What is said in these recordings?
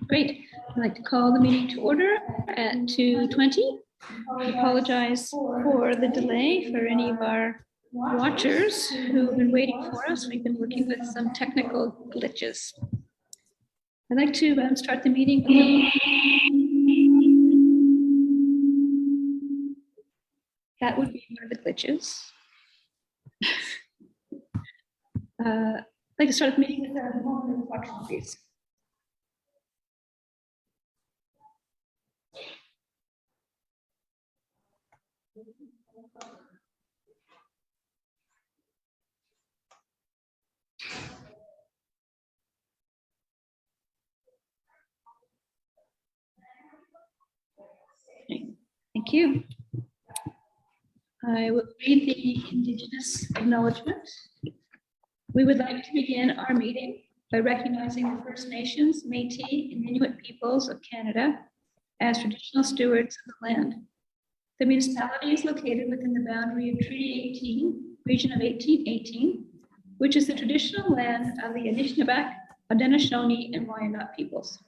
Great. I'd like to call the meeting to order at 2:20. I apologize for the delay for any of our watchers who have been waiting for us. We've been working with some technical glitches. I'd like to start the meeting. That would be one of the glitches. I'd like to start the meeting with our moment of reflection, please. Thank you. I will read the Indigenous Acknowledgement. We would like to begin our meeting by recognizing the First Nations, Métis, and Inuit peoples of Canada as traditional stewards of the land. The municipality is located within the boundary of Treaty 18, region of 1818, which is the traditional land of the Anishinaabe, Haudenosaunee, and Wyandot peoples.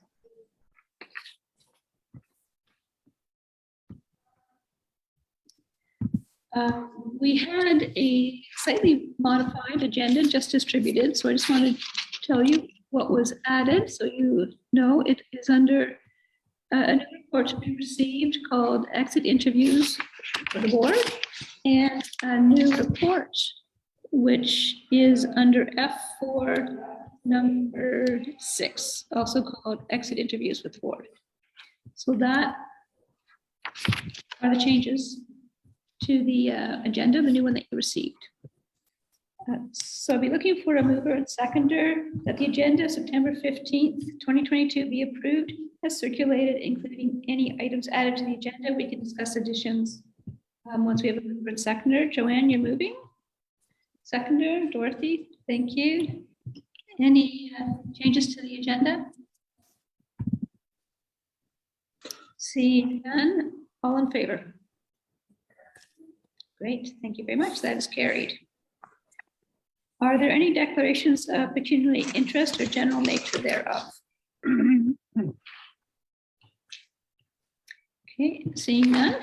We had a slightly modified agenda just distributed, so I just wanted to tell you what was added so you know it is under a new report to be received called Exit Interviews for the Board, and a new report which is under F4 number 6, also called Exit Interviews with Board. So that are the changes to the agenda, the new one that you received. So I'll be looking for a mover and seconder that the agenda September 15th, 2022 be approved as circulated, including any items added to the agenda. We can discuss additions once we have a mover and seconder. Joanne, you're moving. Seconder, Dorothy, thank you. Any changes to the agenda? Seeing none, all in favor? Great, thank you very much. That is carried. Are there any declarations of pecuniary interest or general nature thereof? Okay, seeing none.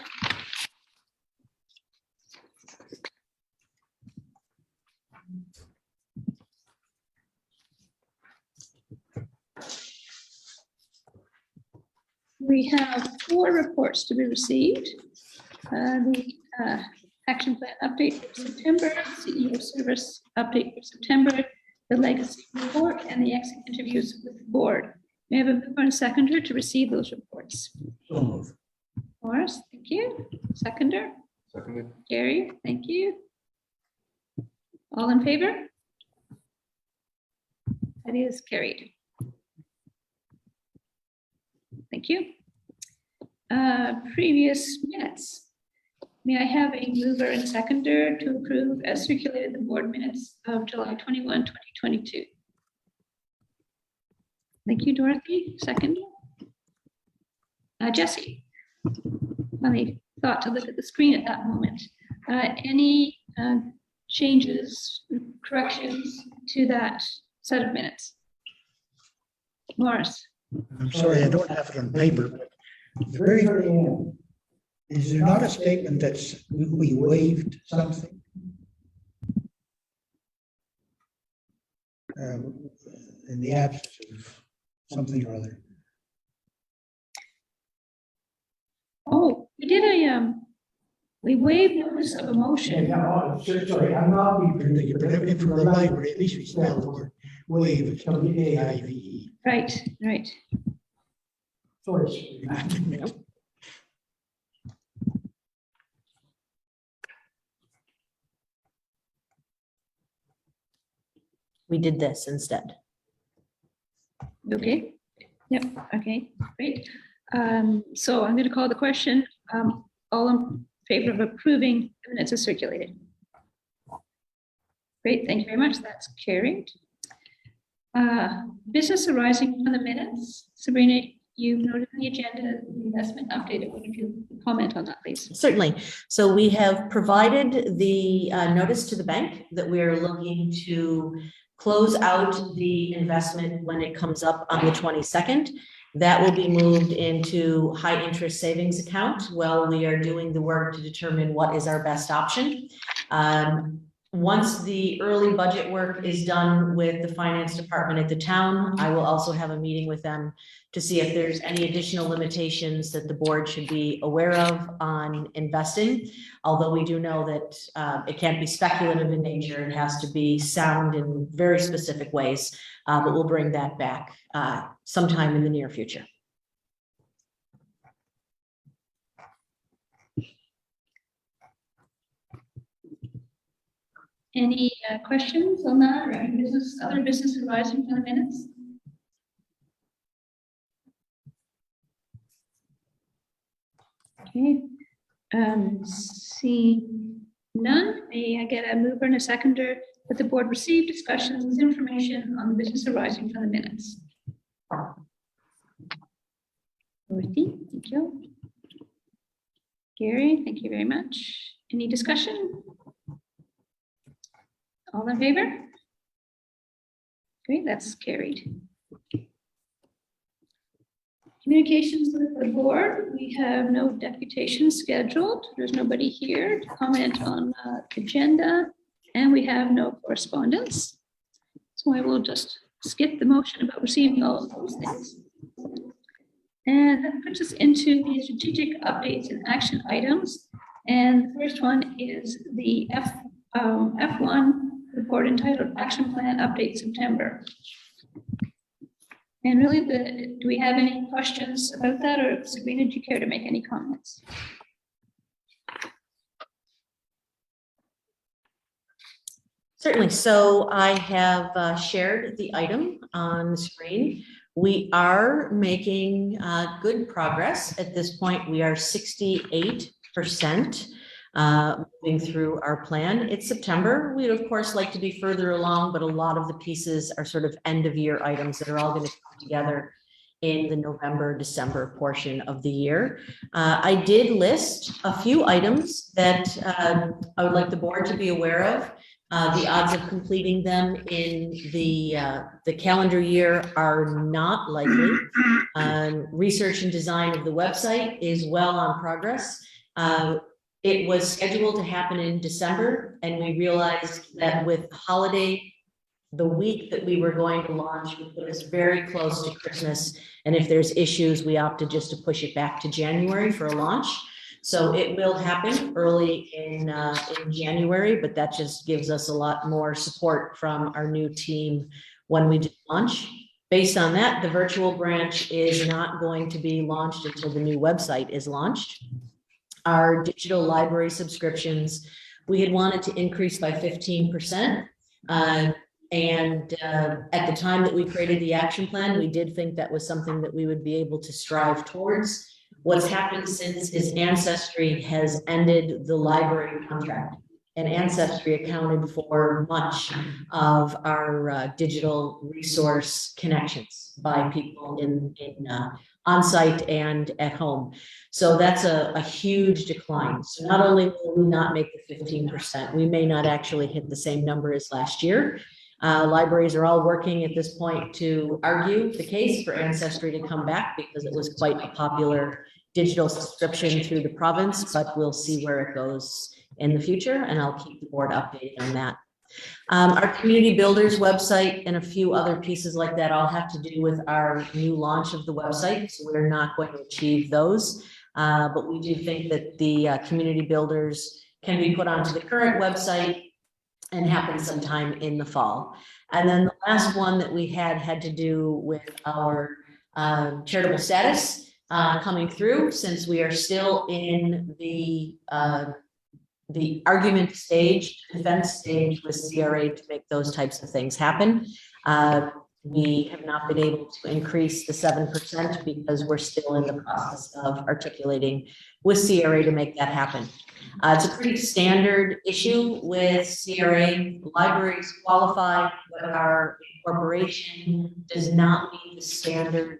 We have 4 reports to be received. The action plan update for September, CEO service update for September, the legacy report, and the exit interviews with the board. May I have a mover and seconder to receive those reports? So moved. Morris, thank you. Seconder? Seconded. Gary, thank you. All in favor? That is carried. Thank you. Previous minutes. May I have a mover and seconder to approve as circulated the board minutes of July 21, 2022? Thank you, Dorothy. Second. Jesse. I thought to look at the screen at that moment. Any changes, corrections to that set of minutes? Morris. I'm sorry, I don't have it on paper, but the very end, is there not a statement that we waived something? In the absence of something or other. Oh, we did a, we waived notice of a motion. Sorry, I'm not being, if we're a library, at least we spell the word waive, it's W-A-I-V-E. Right, right. Sorry. We did this instead. Okay. Yep. Okay. Great. So I'm going to call the question. All in favor of approving the minutes as circulated? Great. Thank you very much. That's carried. Business arising from the minutes. Sabrina, you noted in the agenda the investment update. I wonder if you comment on that, please. Certainly. So we have provided the notice to the bank that we're looking to close out the investment when it comes up on the 22nd. That will be moved into high interest savings account while we are doing the work to determine what is our best option. Once the early budget work is done with the finance department at the town, I will also have a meeting with them to see if there's any additional limitations that the board should be aware of on investing. Although we do know that it can't be speculative in nature, it has to be sound in very specific ways, but we'll bring that back sometime in the near future. Any questions on that or any other business arising from the minutes? Okay, seeing none, may I get a mover and a seconder that the board receive discussions, information on the business arising from the minutes? Dorothy, thank you. Gary, thank you very much. Any discussion? All in favor? Great, that's carried. Communications with the board. We have no deputation scheduled. There's nobody here to comment on agenda, and we have no correspondence. So I will just skip the motion about receiving all of those things. And that puts us into the strategic updates and action items. And the first one is the F1 report entitled Action Plan Update September. And really, do we have any questions about that, or Sabrina, do you care to make any comments? Certainly. So I have shared the item on the screen. We are making good progress. At this point, we are 68% moving through our plan. It's September. We'd of course like to be further along, but a lot of the pieces are sort of end of year items that are all going to come together in the November, December portion of the year. I did list a few items that I would like the board to be aware of. The odds of completing them in the calendar year are not likely. Research and design of the website is well on progress. It was scheduled to happen in December, and we realized that with holiday, the week that we were going to launch would put us very close to Christmas. And if there's issues, we opted just to push it back to January for a launch. So it will happen early in January, but that just gives us a lot more support from our new team when we do launch. Based on that, the virtual branch is not going to be launched until the new website is launched. Our digital library subscriptions, we had wanted to increase by 15%. At the time that we created the action plan, we did think that was something that we would be able to strive towards. What's happened since is Ancestry has ended the library contract, and Ancestry accounted for much of our digital resource connections by people in on-site and at home. So that's a huge decline. So not only will we not make the 15%, we may not actually hit the same number as last year. Libraries are all working at this point to argue the case for Ancestry to come back because it was quite a popular digital subscription through the province, but we'll see where it goes in the future, and I'll keep the board updated on that. Our community builders website and a few other pieces like that all have to do with our new launch of the website, so we're not going to achieve those, but we do think that the community builders can be put onto the current website and happen sometime in the fall. And then the last one that we had to do with our charitable status coming through, since we are still in the argument stage, defense stage with CRA to make those types of things happen. We have not been able to increase the 7% because we're still in the process of articulating with CRA to make that happen. It's a pretty standard issue with CRA. Libraries qualify, but our incorporation does not meet the standard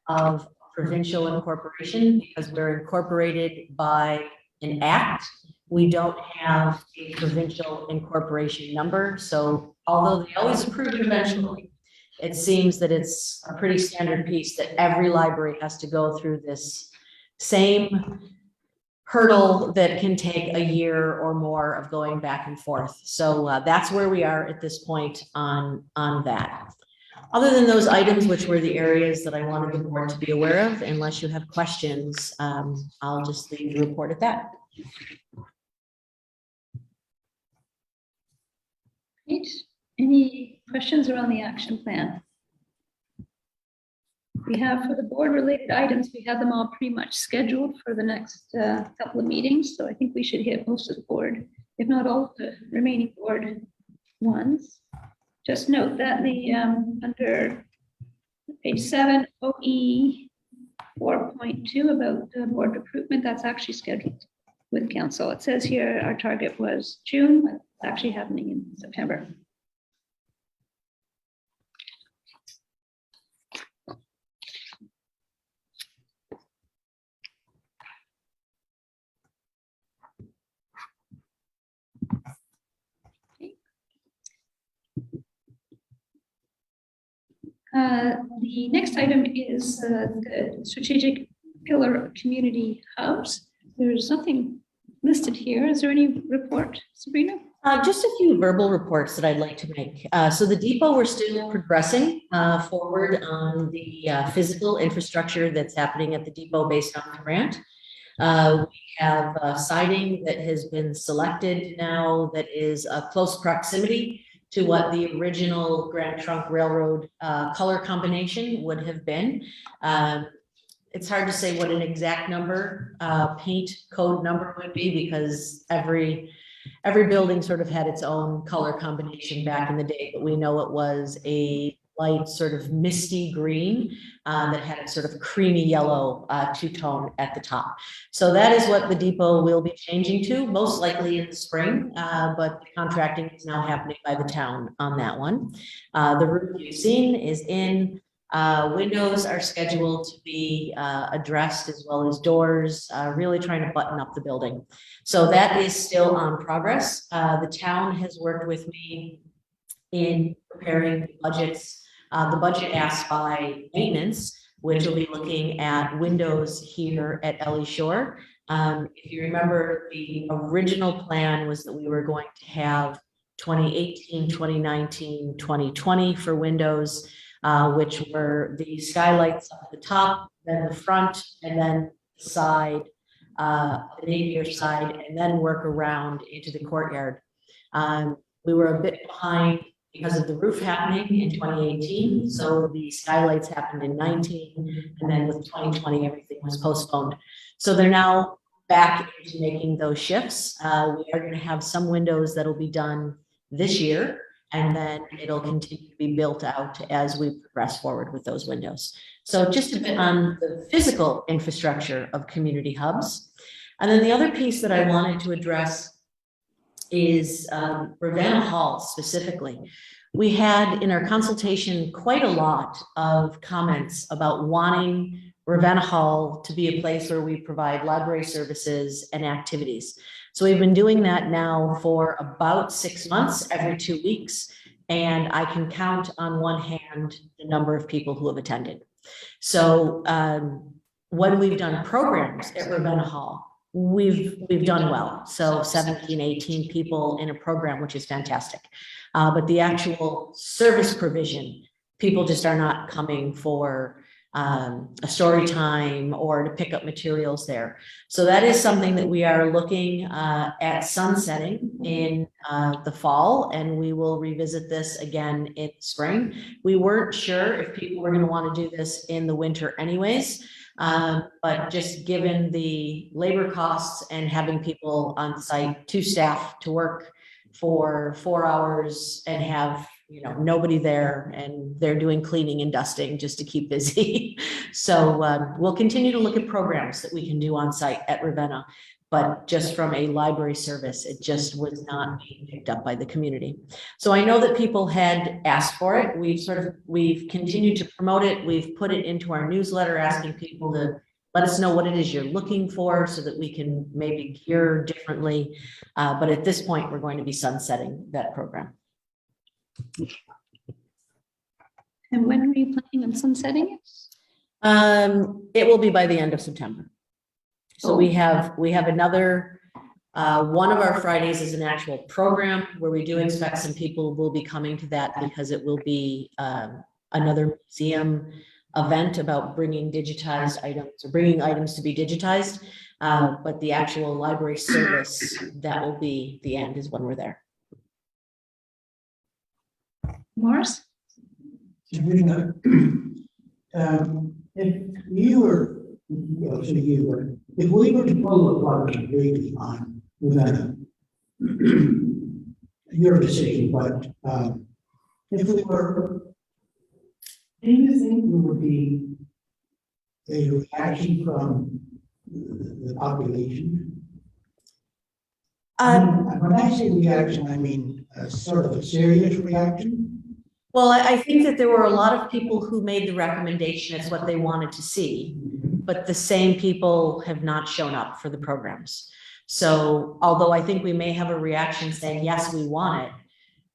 of provincial incorporation because we're incorporated by an act. We don't have a provincial incorporation number. So although they always approve eventually, it seems that it's a pretty standard piece that every library has to go through this same hurdle that can take a year or more of going back and forth. So that's where we are at this point on that. Other than those items, which were the areas that I wanted the board to be aware of, unless you have questions, I'll just leave the report at that. Great. Any questions around the action plan? We have for the board related items, we have them all pretty much scheduled for the next couple of meetings. So I think we should hit most of the board, if not all of the remaining board ones. Just note that the under page 7 OE 4.2 about the board recruitment, that's actually scheduled with council. It says here our target was June, but it's actually happening in September. The next item is the strategic pillar of community hubs. There's nothing listed here. Is there any report, Sabrina? Just a few verbal reports that I'd like to make. So the depot, we're still progressing forward on the physical infrastructure that's happening at the depot based on the grant. We have siding that has been selected now that is a close proximity to what the original Grand Trunk Railroad color combination would have been. It's hard to say what an exact number, paint code number would be, because every building sort of had its own color combination back in the day, but we know it was a light sort of misty green that had a sort of creamy yellow two-tone at the top. So that is what the depot will be changing to, most likely in the spring, but the contracting is now happening by the town on that one. The roof you've seen is in. Windows are scheduled to be addressed, as well as doors, really trying to button up the building. So that is still on progress. The town has worked with me in preparing budgets. The budget asked by maintenance, which will be looking at windows here at Ellie Shore. If you remember, the original plan was that we were going to have 2018, 2019, 2020 for windows, which were the skylights up at the top, then the front, and then the side, the Napier side, and then work around into the courtyard. We were a bit behind because of the roof happening in 2018. So the skylights happened in 19, and then with 2020, everything was postponed. So they're now back into making those shifts. We are going to have some windows that'll be done this year, and then it'll continue to be built out as we progress forward with those windows. So just a bit on the physical infrastructure of community hubs. And then the other piece that I wanted to address is Ravenna Hall specifically. We had in our consultation quite a lot of comments about wanting Ravenna Hall to be a place where we provide library services and activities. So we've been doing that now for about 6 months, every 2 weeks, and I can count on one hand the number of people who have attended. So when we've done programs at Ravenna Hall, we've done well. So 17, 18 people in a program, which is fantastic. But the actual service provision, people just are not coming for a story time or to pick up materials there. So that is something that we are looking at sunsetting in the fall, and we will revisit this again in spring. We weren't sure if people were going to want to do this in the winter anyways. But just given the labor costs and having people on site, 2 staff to work for 4 hours and have, you know, nobody there, and they're doing cleaning and dusting just to keep busy. So we'll continue to look at programs that we can do on site at Ravenna, but just from a library service, it just was not being picked up by the community. So I know that people had asked for it. We've continued to promote it. We've put it into our newsletter, asking people to let us know what it is you're looking for so that we can maybe gear differently. But at this point, we're going to be sunsetting that program. And when are you planning on sunsetting it? It will be by the end of September. So we have another, one of our Fridays is an actual program where we do expect some people will be coming to that because it will be another museum event about bringing digitized items or bringing items to be digitized. But the actual library service, that will be the end is when we're there. Morris? Sabrina, if you were, well, say you were, if we were to pull the plug completely on Ravenna, your decision, but if we were, do you think there would be a reaction from the population? When I say reaction, I mean a sort of a serious reaction. Well, I think that there were a lot of people who made the recommendation as what they wanted to see, but the same people have not shown up for the programs. So although I think we may have a reaction saying, yes, we want it,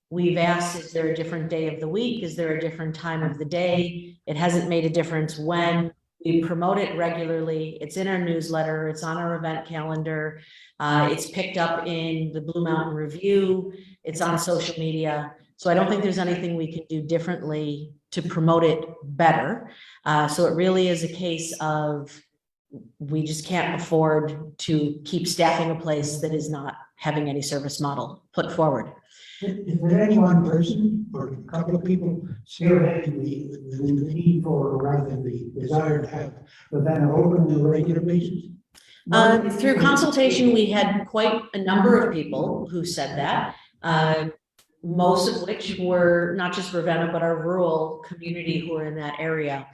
we've asked, is there a different day of the week? Is there a different time of the day? It hasn't made a difference when. We promote it regularly. It's in our newsletter. It's on our event calendar. It's picked up in the Blue Mountain Review. It's on social media. So I don't think there's anything we can do differently to promote it better. So it really is a case of we just can't afford to keep staffing a place that is not having any service model put forward. Is there any one person or a couple of people spearheading the need for, or rather the desire to have Ravenna open on a regular basis? Through consultation, we had quite a number of people who said that. Most of which were not just Ravenna, but our rural community who are in that area.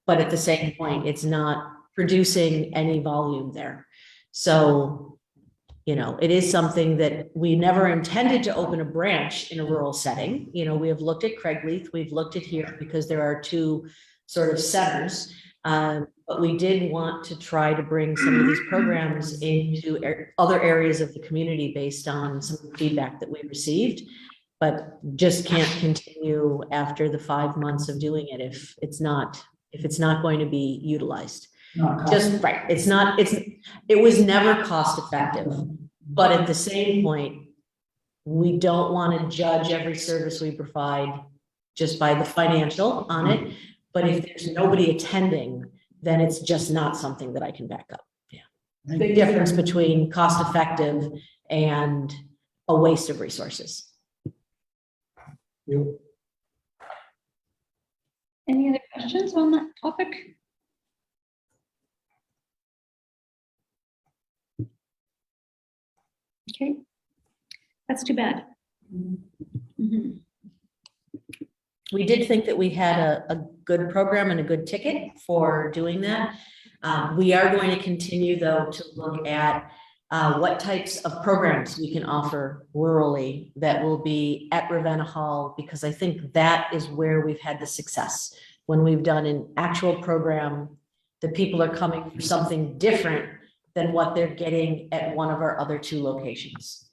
But at the same point, it's not producing any volume there. So, you know, it is something that we never intended to open a branch in a rural setting. You know, we have looked at Craigleith, we've looked at here because there are two sort of centers. But we did want to try to bring some of these programs into other areas of the community based on some feedback that we received. But just can't continue after the 5 months of doing it if it's not going to be utilized. Just right. It was never cost effective, but at the same point, we don't want to judge every service we provide just by the financial on it. But if there's nobody attending, then it's just not something that I can back up. Yeah. Big difference between cost effective and a waste of resources. Yep. Any other questions on that topic? Okay, that's too bad. Mm-hmm. We did think that we had a good program and a good ticket for doing that. We are going to continue, though, to look at what types of programs we can offer rurally that will be at Ravenna Hall, because I think that is where we've had the success. When we've done an actual program, the people are coming for something different than what they're getting at one of our other two locations.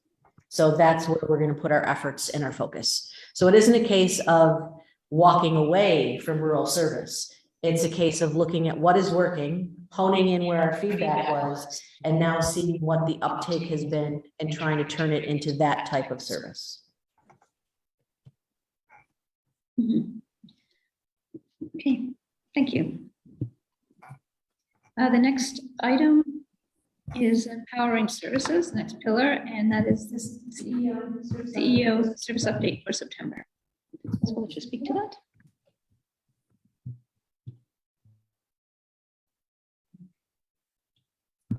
So that's where we're going to put our efforts and our focus. So it isn't a case of walking away from rural service. It's a case of looking at what is working, honing in where our feedback was, and now seeing what the uptake has been and trying to turn it into that type of service. Mm-hmm. Okay, thank you. The next item is empowering services, next pillar, and that is this CEO service update for September. So we'll just speak to that.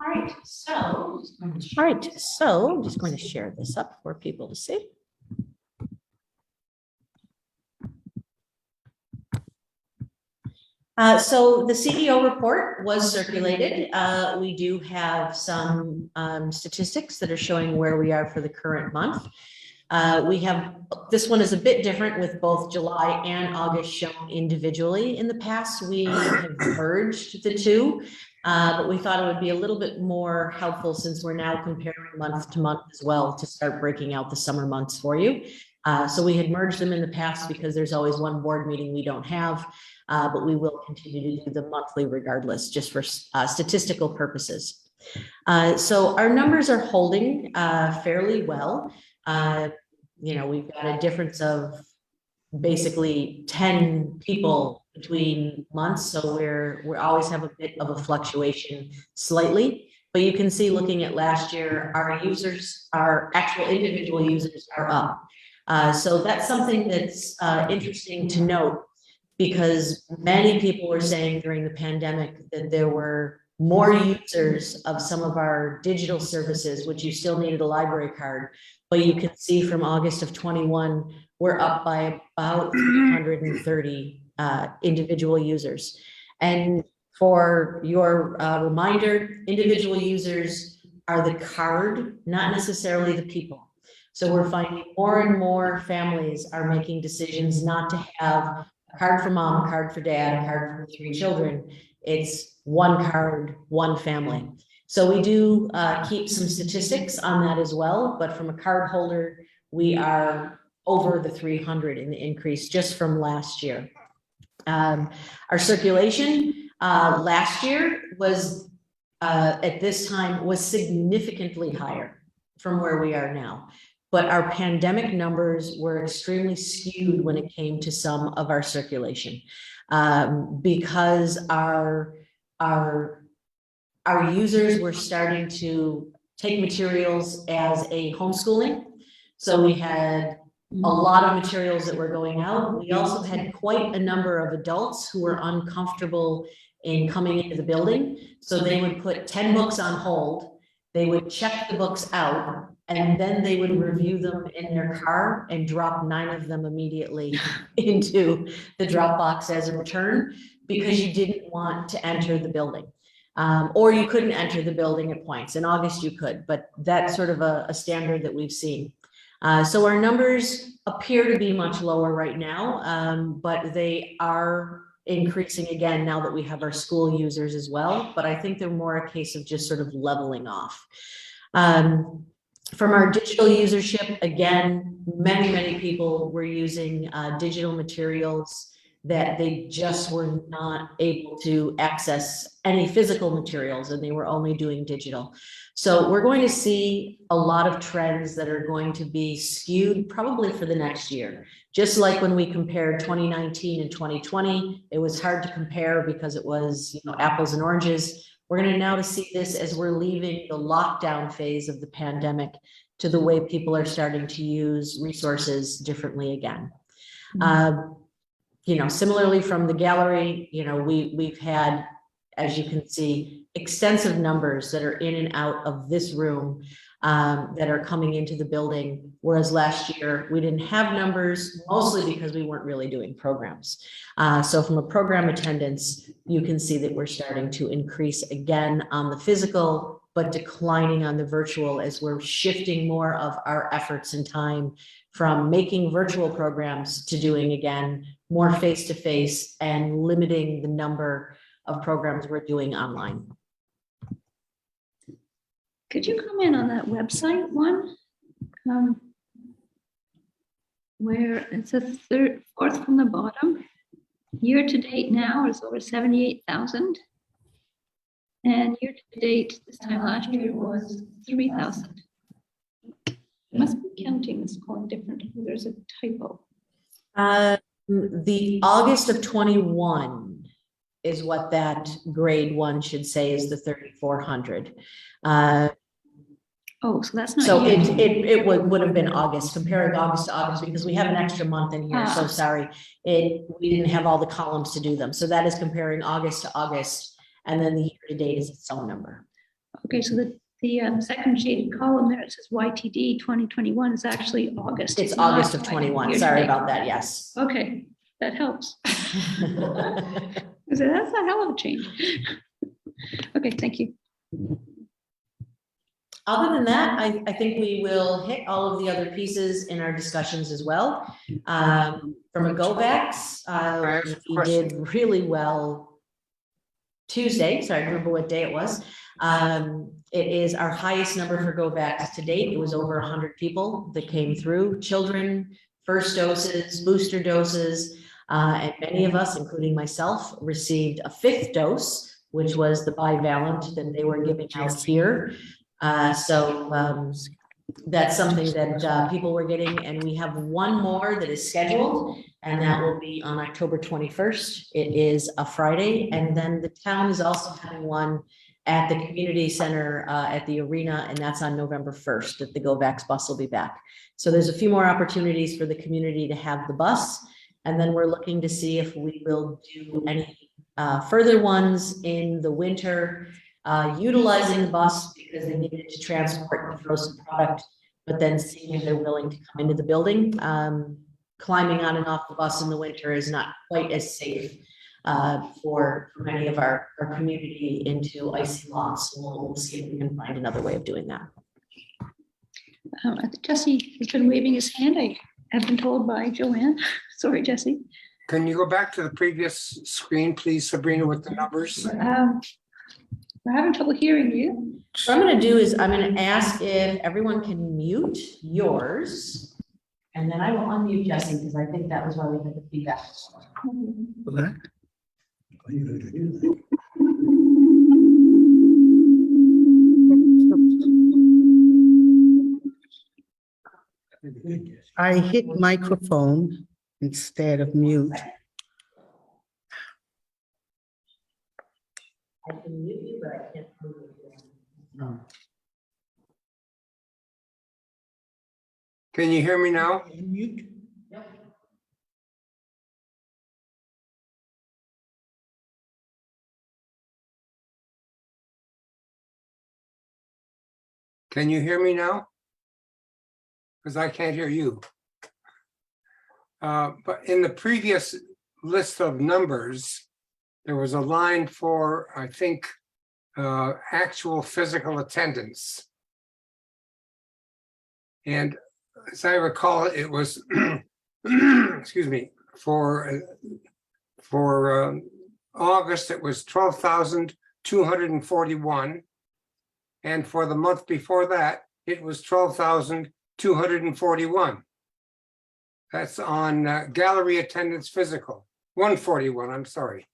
All right, so I'm just going to share this up for people to see. So the CEO report was circulated. We do have some statistics that are showing where we are for the current month. This one is a bit different with both July and August shown individually. In the past, we have merged the two, but we thought it would be a little bit more helpful since we're now comparing month to month as well to start breaking out the summer months for you. So we had merged them in the past because there's always one board meeting we don't have, but we will continue to do them monthly regardless, just for statistical purposes. So our numbers are holding fairly well. We've got a difference of basically 10 people between months, so we always have a bit of a fluctuation slightly. But you can see, looking at last year, our users, our actual individual users, are up. So that's something that's interesting to note, because many people were saying during the pandemic that there were more users of some of our digital services, which you still needed a library card. But you can see from August of 21, we're up by about 330 individual users. And for your reminder, individual users are the card, not necessarily the people. So we're finding more and more families are making decisions not to have a card for mom, a card for dad, a card for 3 children. It's one card, one family. So we do keep some statistics on that as well, but from a card holder, we are over the 300 in the increase just from last year. Our circulation last year was, at this time, was significantly higher from where we are now. But our pandemic numbers were extremely skewed when it came to some of our circulation, because our users were starting to take materials as a homeschooling. So we had a lot of materials that were going out. We also had quite a number of adults who were uncomfortable in coming into the building. So they would put 10 books on hold. They would check the books out, and then they would review them in their car and drop 9 of them immediately into the drop box as a return, because you didn't want to enter the building. Or you couldn't enter the building at points. In August you could, but that's sort of a standard that we've seen. So our numbers appear to be much lower right now, but they are increasing again now that we have our school users as well. But I think they're more a case of just sort of leveling off. From our digital usership, again, many people were using digital materials that they just were not able to access any physical materials, and they were only doing digital. So we're going to see a lot of trends that are going to be skewed probably for the next year. Just like when we compared 2019 and 2020, it was hard to compare because it was, apples and oranges. We're going to now see this as we're leaving the lockdown phase of the pandemic to the way people are starting to use resources differently again. Similarly from the gallery, we've had, as you can see, extensive numbers that are in and out of this room that are coming into the building. Whereas last year we didn't have numbers, mostly because we weren't really doing programs. So from a program attendance, you can see that we're starting to increase again on the physical, but declining on the virtual, as we're shifting more of our efforts and time from making virtual programs to doing, again, more face-to-face and limiting the number of programs we're doing online. Could you comment on that website one? Where it's a fourth from the bottom. Year to date now is over 78,000. And year to date this time last year was 3,000. Must be counting this column differently. There's a typo. The August of 21 is what that grade 1 should say is the 3,400. Oh, so that's not. So it would have been August, comparing August to August, because we have an extra month in here. So sorry, we didn't have all the columns to do them. So that is comparing August to August, and then the year to date is its own number. Okay, so the second shaded column there, it says YTD 2021 is actually August. It's August of 21. Sorry about that. Yes. Okay, that helps. That's a hell of a change. Okay, thank you. Other than that, I think we will hit all of the other pieces in our discussions as well. From a go backs, we did really well Tuesday. Sorry, I remember what day it was. It is our highest number for go backs to date. It was over 100 people that came through. Children first doses, booster doses, and many of us, including myself, received a 5th dose, which was the bivalent that they were giving out here. That's something that people were getting, and we have one more that is scheduled, and that will be on October 21st. It is a Friday, and then the town is also having one at the community center at the arena, and that's on November 1st that the GoVax bus will be back. So there's a few more opportunities for the community to have the bus, and then we're looking to see if we will do any further ones in the winter, utilizing the bus because they needed to transport the frozen product, but then seeing if they're willing to come into the building. Climbing on and off the bus in the winter is not quite as safe for many of our community into icy lots. We'll see if we can find another way of doing that. I think Jesse has been waving his hand. I have been told by Joanne. Sorry, Jesse. Can you go back to the previous screen, please, Sabrina, with the numbers? We're having trouble hearing you. What I'm going to do is I'm going to ask if everyone can mute yours, and then I will unmute Jesse because I think that was why we had the feedback. I hit microphone instead of mute. I can mute you, but I can't mute you. Can you hear me now? Mute. Can you hear me now? Because I can't hear you. But in the previous list of numbers, there was a line for, I think, actual physical attendance. And as I recall, it was, excuse me, for August, it was 12,241. And for the month before that, it was 12,241. That's on gallery attendance physical, 141, I'm sorry.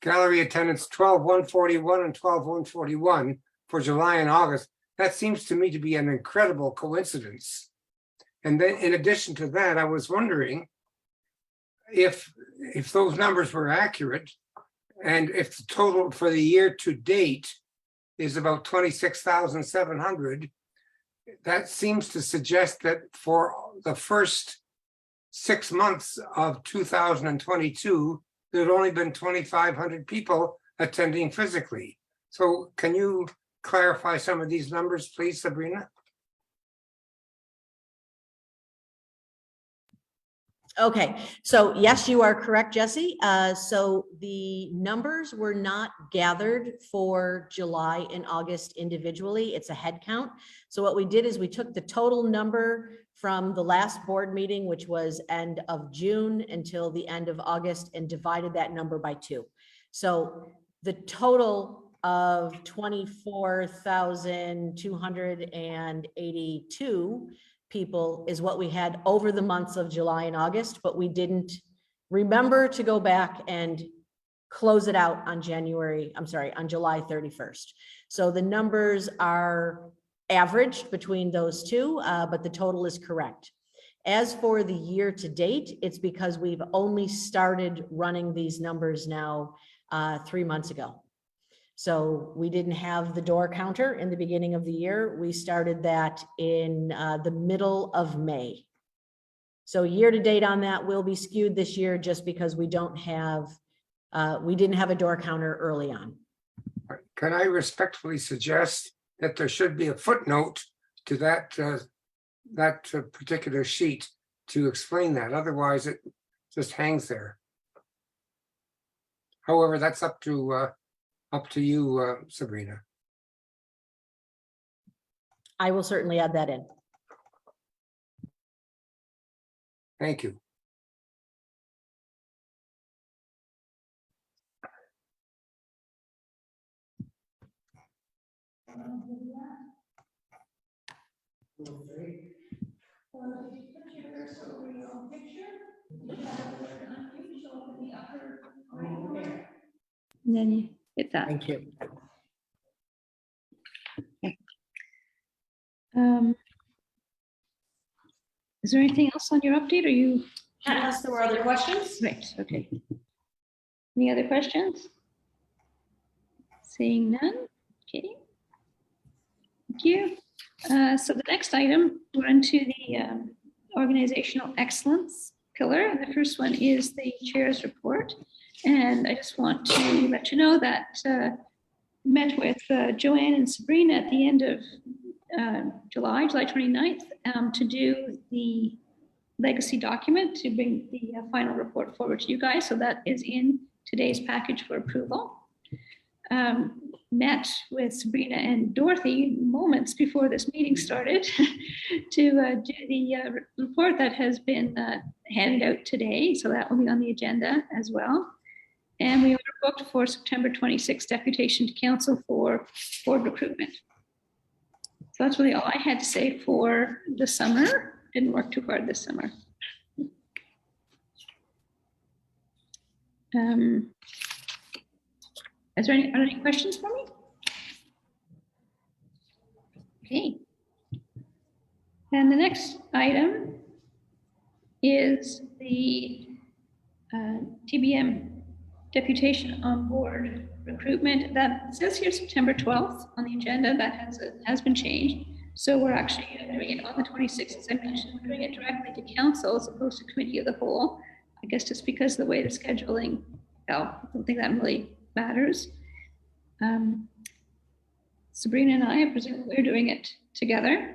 Gallery attendance 12,141 and 12,141 for July and August. That seems to me to be an incredible coincidence. And then in addition to that, I was wondering if those numbers were accurate and if the total for the year to date is about 26,700, that seems to suggest that for the first 6 months of 2022, there had only been 2,500 people attending physically. So can you clarify some of these numbers, please, Sabrina? Okay, so yes, you are correct, Jesse. So the numbers were not gathered for July and August individually. It's a head count. So what we did is we took the total number from the last board meeting, which was end of June until the end of August, and divided that number by 2. So the total of 24,282 people is what we had over the months of July and August, but we didn't remember to go back and close it out on July 31st. So the numbers are averaged between those two, but the total is correct. As for the year to date, it's because we've only started running these numbers now 3 months ago. So we didn't have the door counter in the beginning of the year. We started that in the middle of May. So year to date on that will be skewed this year just because we didn't have a door counter early on. Can I respectfully suggest that there should be a footnote to that particular sheet to explain that? Otherwise, it just hangs there. However, that's up to you, Sabrina. I will certainly add that in. Thank you. so for your own picture, you have the word unmute show up in the upper right corner. And then you hit that. Thank you. Is there anything else on your update? Or you? Unless there were other questions? Right, okay. Any other questions? Seeing none, okay. Thank you. So the next item, we're into the organizational excellence pillar. And the first one is the chair's report. And I just want to let you know that met with Joanne and Sabrina at the end of July 29th, to do the legacy document, to bring the final report forward to you guys. So that is in today's package for approval. Met with Sabrina and Dorothy moments before this meeting started to do the report that has been handed out today. So that will be on the agenda as well. And we are booked for September 26th deputation to council for board recruitment. So that's really all I had to say for the summer. Didn't work too hard this summer. Are there any questions for me? Okay. And the next item is the TBM deputation on board recruitment. That says here September 12th on the agenda. That has been changed. So we're actually doing it on the 26th, as I mentioned. We're doing it directly to council as opposed to committee of the whole. I guess just because of the way the scheduling fell. I don't think that really matters. Sabrina and I presume we're doing it together.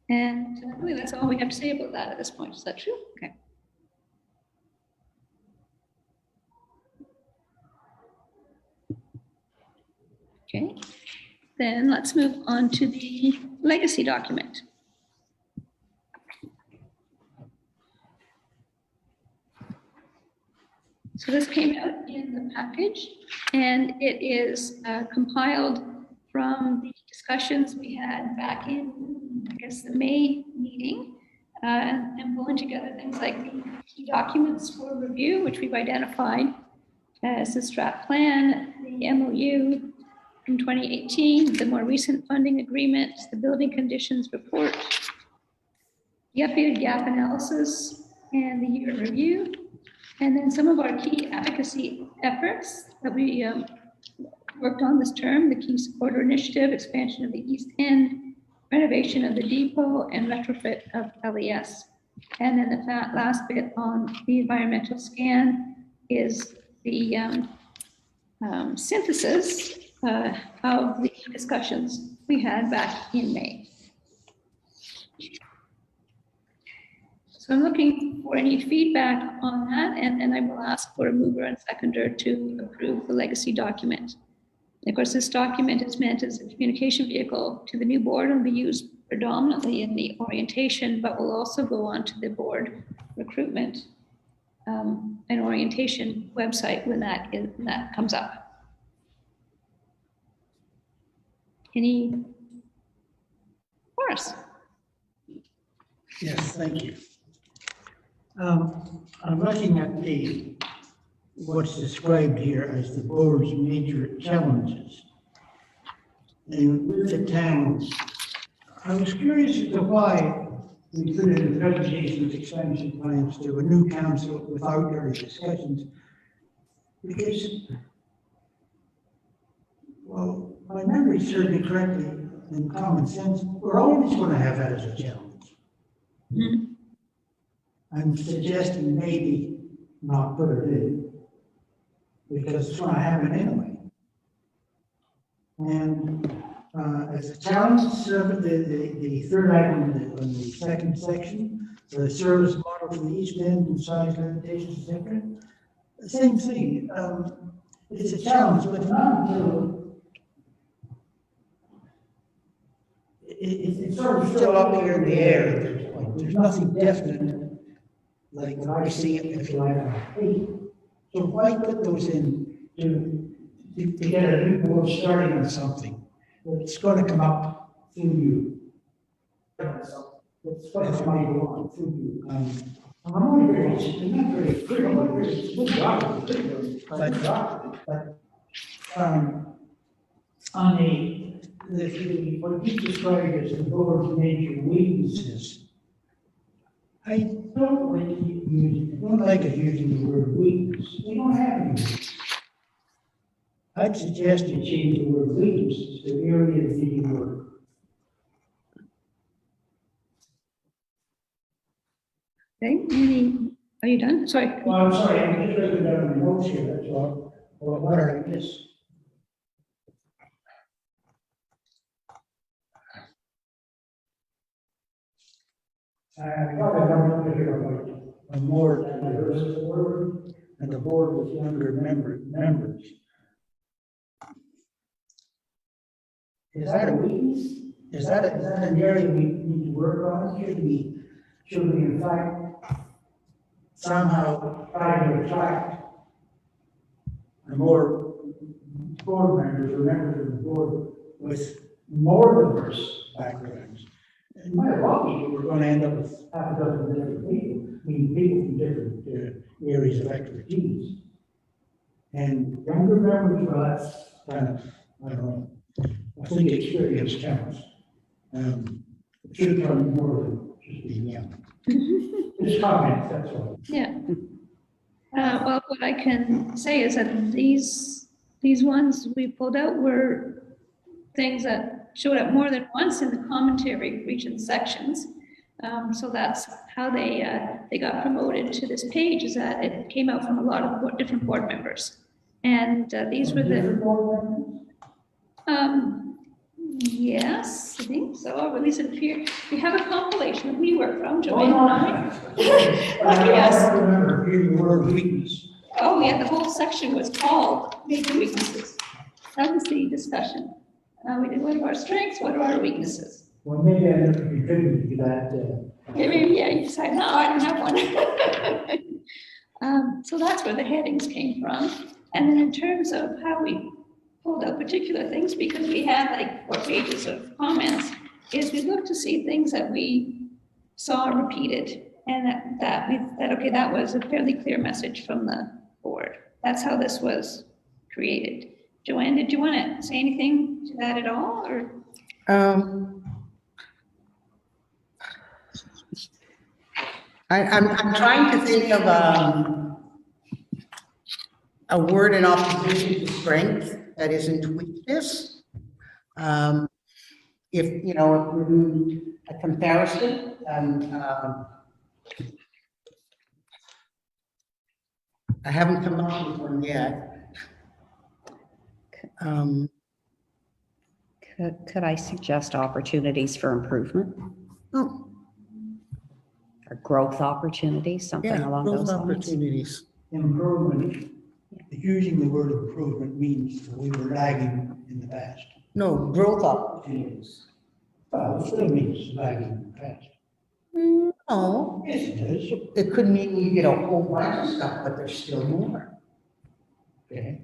And really that's all we have to say about that at this point. Is that true? Okay. Okay, then let's move on to the legacy document. So this came out in the package, and it is compiled from the discussions we had back in, I guess, the May meeting, and pulling together things like the key documents for review, which we've identified as the strat plan, the MOU from 2018, the more recent funding agreement, the building conditions report, the updated gap analysis, and the year in review. And then some of our key advocacy efforts that we worked on this term, the key supporter initiative, expansion of the East End, renovation of the depot, and retrofit of LES. And then the last bit on the environmental scan is the synthesis of the discussions we had back in May. So I'm looking for any feedback on that, and then I will ask for a mover and seconder to approve the legacy document. And of course, this document is meant as a communication vehicle to the new board and will be used predominantly in the orientation, but will also go on to the board recruitment and orientation website when that comes up. Any Horace? Yes, thank you. I'm looking at what's described here as the board's major challenges. And with the town, I was curious as to why we put in the presentation of expansion plans to a new council without early discussions. Because, well, my memory serves me correctly in common sense, we're always going to have that as a challenge. Mm-hmm. I'm suggesting maybe not put it in, because it's going to happen anyway. And as a challenge, the third item on the second section, the service model for the East End and size limitations, etc. The same thing. It's a challenge, but not until it's sort of still up here in the air at this point. There's nothing definite. Like when I see it, if you like, so why put those in to get a new board starting on something? Well, it's going to come up through you. That's what I want to do. I'm wondering, it's not very good, I'm wondering, it's good job, but, on what you described as the board's major weaknesses, I don't like it using the word weakness. We don't have any. I'd suggest you change the word weakness to area of needing work. Okay, are you done? Sorry. Well, I'm sorry, I'm just writing down the notes here, that's all. Well, what did I miss? I thought I don't hear about a more diverse board and the board with younger members. Is that a weakness? Is that an area we need to work on? Should we in fact somehow try to attract more board members or members of the board with more diverse backgrounds? In my opinion, we're going to end up with half a dozen different people, people from different areas of expertise. And younger members, well, that's kind of, I don't know. I think experience counts. It should come more than just being young. Just comments, that's all. Yeah. Well, what I can say is that these ones we pulled out were things that showed up more than once in the commentary region sections. So that's how they got promoted to this page, is that it came out from a lot of different board members. And these were the, yes, I think so, or at least it appeared. We have a compilation that we work from, Joanne and I. Yes. I remember hearing the word weakness. Oh, yeah, the whole section was called major weaknesses. That was the discussion. We did, what are our strengths, what are our weaknesses? Well, maybe I never contributed to that. Yeah, maybe, yeah, you decide, no, I don't have one. So that's where the headings came from. And then in terms of how we pulled out particular things, because we had like 4 pages of comments, is we looked to see things that we saw repeated, and that was a fairly clear message from the board. That's how this was created. Joanne, did you want to say anything to that at all, or? I'm trying to think of a word in opposition to strength that isn't weakness. If we're doing a comparison, I haven't come up with one yet. Could I suggest opportunities for improvement Oh, or growth opportunities, something yeah, along those those lines? opportunities. Improvement, using the word improvement means that we were lagging in the past. No, growth opportunities. Well, it still means lagging in the past. No, Yes, it does. it could mean you get a whole bunch of stuff, but there's still more. Okay.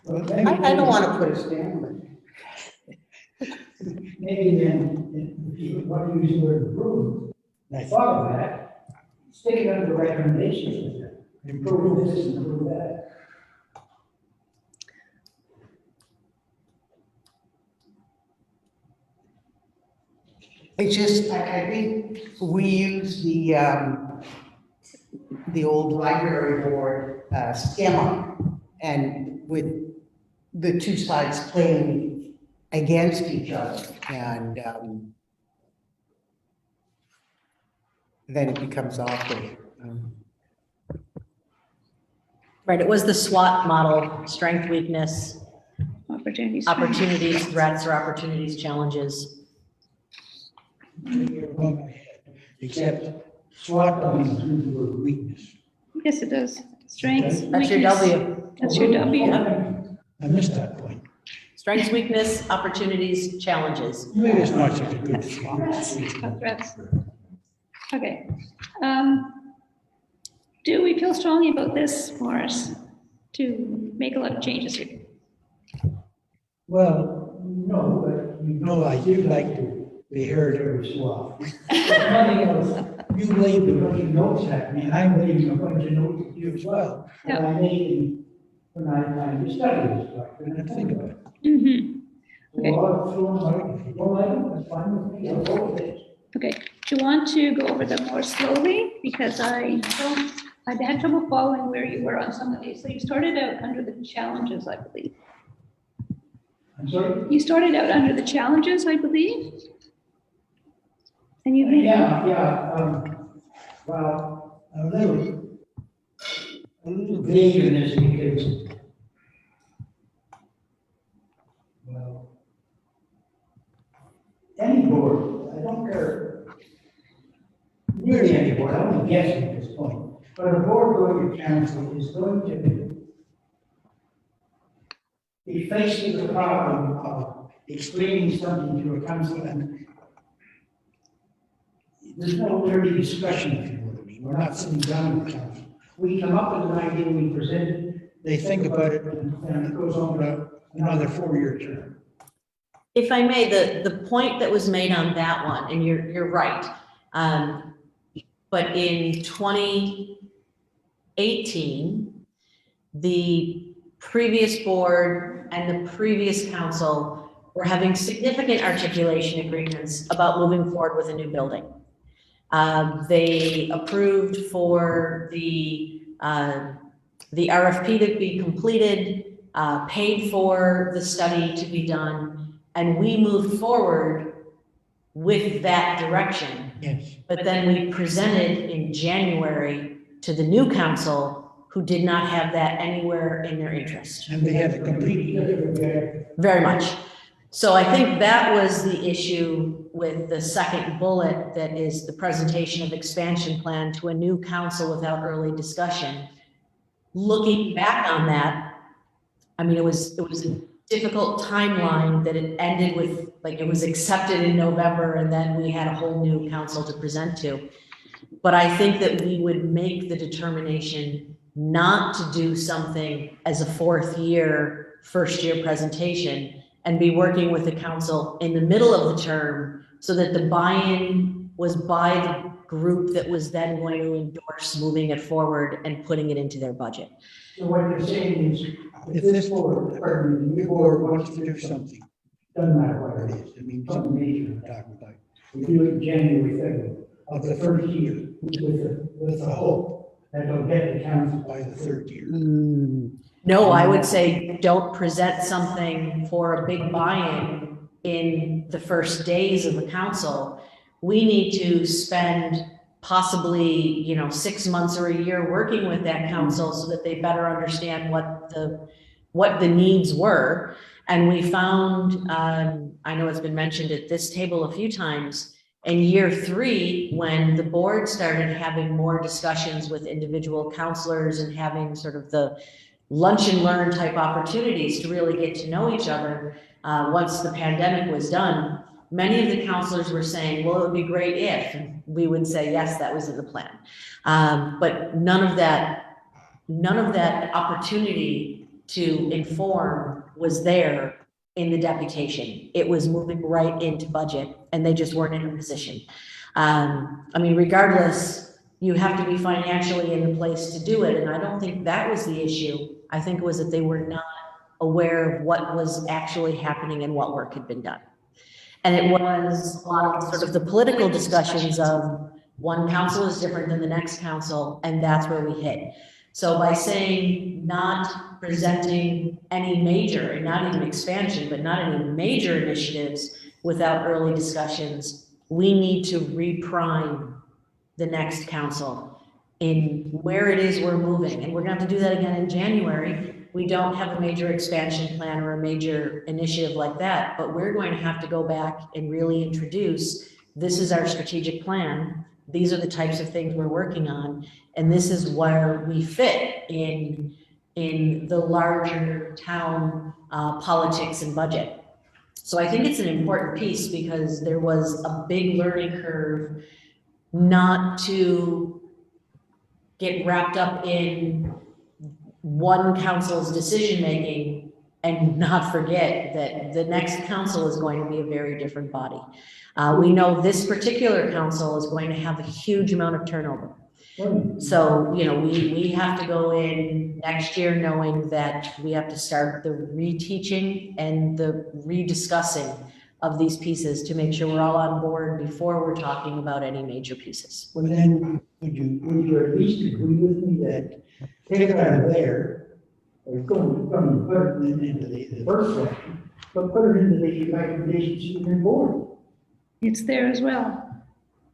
I don't want to put us down, but. Maybe then, if you want to use the word improve, and I thought of that, stick it under the recommendations with it. Improve this, improve that. It's just, I think we use the old library board schema, and with the two sides playing against each other, and then it becomes awkward. Right, it was the SWOT model, strength, weakness, Opportunities. opportunities, threats, or opportunities, challenges. You're above my head. Except SWOT doesn't include the word weakness. Yes, it does. Strengths. That's your weakness. W. That's your W. I missed that point. Strengths, weakness, opportunities, challenges. Maybe it's not such a good Threats. Okay. Do we feel strongly about this, Morris, to make a lot of changes here? Well, no, but I do like to they heard every so often. Nothing else. You laid a bunch of notes at me, and I'm laying a bunch of notes at you as well. That I made when I time to study this stuff and think about it. Mhm. Okay. So I'll throw them out. If you don't like them, that's fine with me. I'll go with it. Okay, do you want to go over them more slowly? Because I had trouble following where you were on some of these. So you started out under the challenges, I believe. I'm sorry? You started out under the challenges, I believe? And you made. Well, a little vague in this because, well, any board, I don't care, really any board, I'm only guessing at this point, but a board going to council is going to be faced with the problem of explaining something to a council, and there's no early discussion, if you know what I mean. We're not sitting down with council. We come up with an idea, we present it, they think about it, and it goes on to another 4-year term. If I may, the point that was made on that one, and you're right. But in 2018, the previous board and the previous council were having significant articulation agreements about moving forward with a new building. They approved for the RFP to be completed, paid for the study to be done, and we moved forward with that direction. Yes. But then we presented in January to the new council, who did not have that anywhere in their interest. And they had a completely different. Very much. So I think that was the issue with the second bullet, that is the presentation of expansion plan to a new council without early discussion. Looking back on that, I mean, it was a difficult timeline that it ended with, like, it was accepted in November and then we had a whole new council to present to. But I think that we would make the determination not to do something as a first year presentation, and be working with the council in the middle of the term so that the buy-in was by the group that was then going to endorse moving it forward and putting it into their budget. So what you're saying is, if this board, or the new board wants to do something, doesn't matter what it is, I mean, something major we're talking about. We do it in January, February of the first year with the hope that they'll get the council by the third year. No, I would say don't present something for a big buy-in in the first days of the council. We need to spend possibly, 6 months or a year working with that council so that they better understand what the needs were. And we found, I know it's been mentioned at this table a few times, in year 3, when the board started having more discussions with individual counselors and having sort of the lunch and learn type opportunities to really get to know each other, once the pandemic was done, many of the counselors were saying, well, it would be great if, and we would say, yes, that was in the plan. But none of that opportunity to inform was there in the deputation. It was moving right into budget, and they just weren't in a position. Regardless, you have to be financially in the place to do it, and I don't think that was the issue. I think it was that they were not aware of what was actually happening and what work had been done. And it was a lot of sort of the political discussions of one council is different than the next council, and that's where we hit. So by saying not presenting any major, and not even expansion, but not any major initiatives without early discussions, we need to reprime the next council in where it is we're moving. And we're gonna have to do that again in January. We don't have a major expansion plan or a major initiative like that, but we're going to have to go back and really introduce, this is our strategic plan. These are the types of things we're working on. And this is where we fit in the larger town politics and budget. So I think it's an important piece, because there was a big learning curve not to get wrapped up in one council's decision-making and not forget that the next council is going to be a very different body. We know this particular council is going to have a huge amount of turnover. So, you know, we have to go in next year knowing that we have to start the reteaching and the rediscussing of these pieces to make sure we're all on board before we're talking about any major pieces. Well, then, would you at least agree with me that take it out of there, or going to put it into the first section, but put it into the recommendations to the board? It's there as well.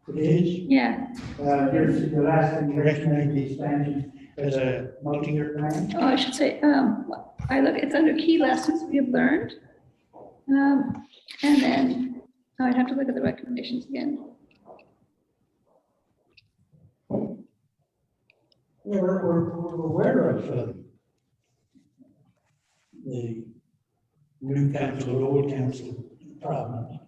It is. Yeah. Here's the last thing, you recognize the expansion as a multi-year plan. Oh, I should say, it's under key lessons we have learned. And then I'd have to look at the recommendations again. Yeah, we're aware of the new council, the old council problems.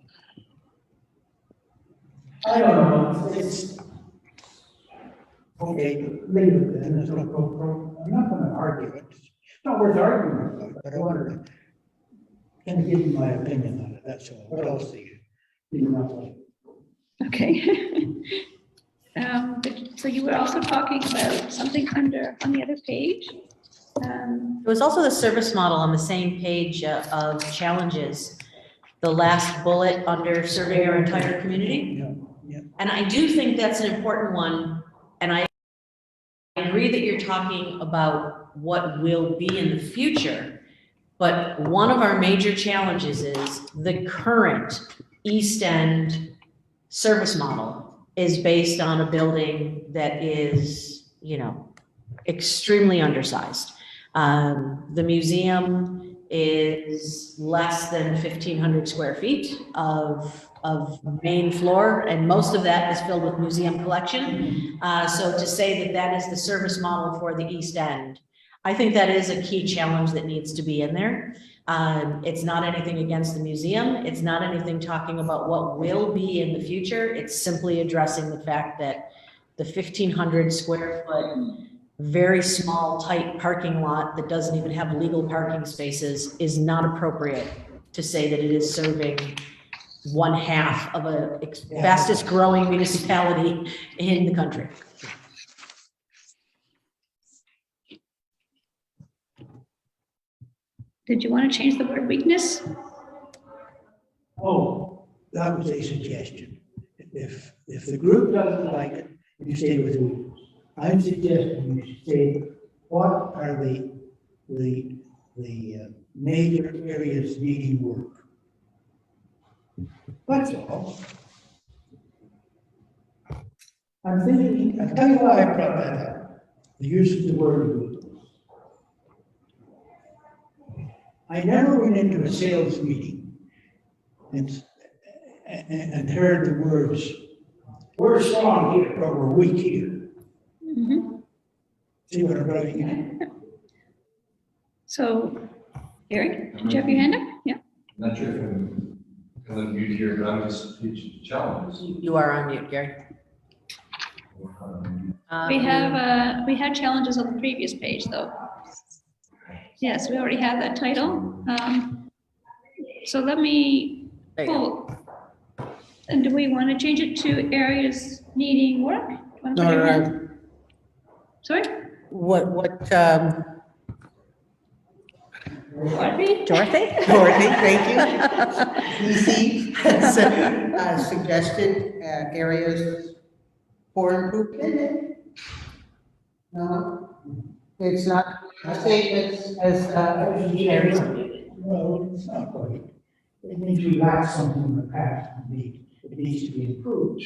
I don't know, it's, okay, leave it then, there's no problem. I'm not gonna argue it, it's not worth arguing about, but I wanted to kind of give you my opinion on it, that's all. What else do you know? Okay. So you were also talking about something on the other page. It was also the service model on the same page of challenges, the last bullet under serving our entire community. Yeah. And I do think that's an important one. And I agree that you're talking about what will be in the future. But one of our major challenges is the current East End service model is based on a building that is, you know, extremely undersized. The museum is less than 1,500 square feet of main floor, and most of that is filled with museum collection. So to say that that is the service model for the East End, I think that is a key challenge that needs to be in there. It's not anything against the museum. It's not anything talking about what will be in the future. It's simply addressing the fact that the 1,500 square foot, very small, tight parking lot that doesn't even have legal parking spaces is not appropriate to say that it is serving one half of a fastest growing municipality in the country. Did you want to change the word weakness? Oh, that was a suggestion. If the group doesn't like it, you stay with it. I'm suggesting you say, what are the major areas needing work? That's all. I'm thinking, I'll tell you why I brought that up. The use of the word weakness. I never went into a sales meeting and heard the words, we're strong here, but we're weak here. Mm-hmm. See what I'm driving at? So, Gary, did you have your hand up? Yeah. I'm not sure if I'm going to mute here, but I'm just teaching challenges. You are on mute, Gary. We had challenges on the previous page, though. Yes, we already have that title. So let me pull. And do we want to change it to areas needing work? No. Sorry? Dorothy? Dorothy, thank you. EC has suggested areas for improvement. No, it's not the same as areas. Well, it's not quite. It means we lack something in the past, it needs to be improved.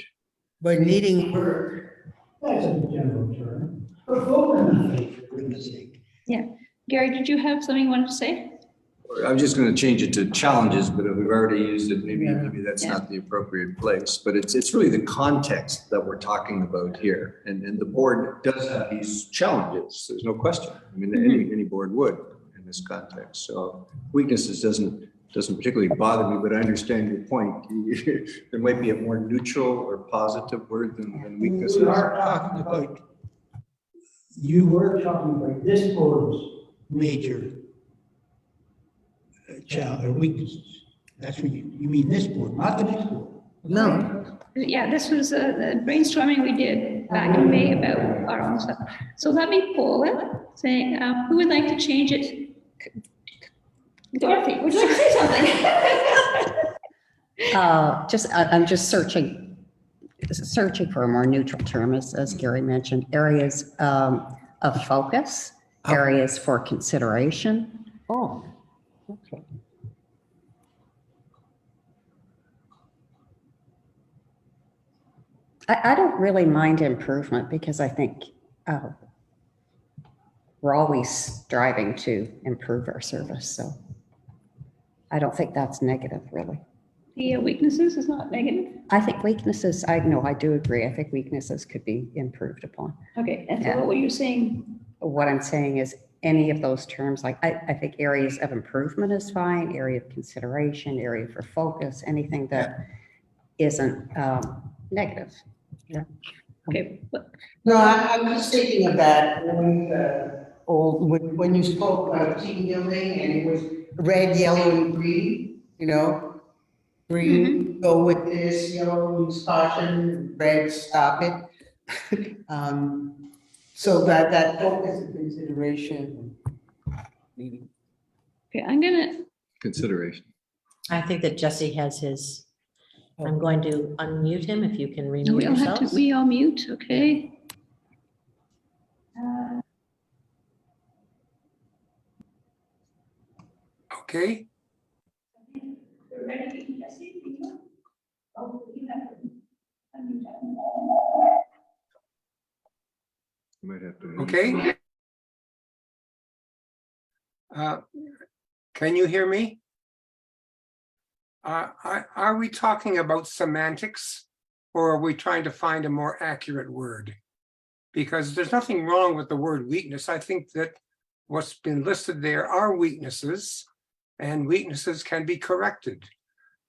But needing work. That's a general term, but vote on it, for goodness sake. Yeah. Gary, did you have something you wanted to say? I'm just going to change it to challenges, but if we've already used it, maybe that's not the appropriate place. But it's really the context that we're talking about here. And the board does have these challenges. There's no question. I mean, any board would in this context. So weaknesses doesn't particularly bother me, but I understand your point. There might be a more neutral or positive word than weaknesses. We are talking about, you were talking about this board's major or weaknesses. That's what you mean this board, not the next board. No, Yeah, this was the brainstorming we did back in May about our own stuff. So let me poll it, saying, who would like to change it? Dorothy, would you like to say something? I'm just searching for a more neutral term, as Gary mentioned, areas of focus, areas for consideration. oh, okay. I don't really mind improvement because I think we're always striving to improve our service. So I don't think that's negative, really. The weaknesses is not negative. I think weaknesses, I do agree. I think weaknesses could be improved upon. Okay, and so Yeah. what were you saying? What I'm saying is any of those terms, like I think areas of improvement is fine, area of consideration, area for focus, anything that isn't negative. Okay, but No, I'm just thinking of that when you spoke about team building and it was red, yellow, and green, you know? Green, go with this, yellow, use caution, red, stop it. So that focus and consideration. okay, I'm gonna, Consideration. I think that Jesse has his, I'm going to unmute him if you can we remute all have to, yourselves. we all mute, okay? Okay, You might have to. okay. Can you hear me? Are we talking about semantics, or are we trying to find a more accurate word? Because there's nothing wrong with the word weakness. I think that what's been listed there are weaknesses, and weaknesses can be corrected.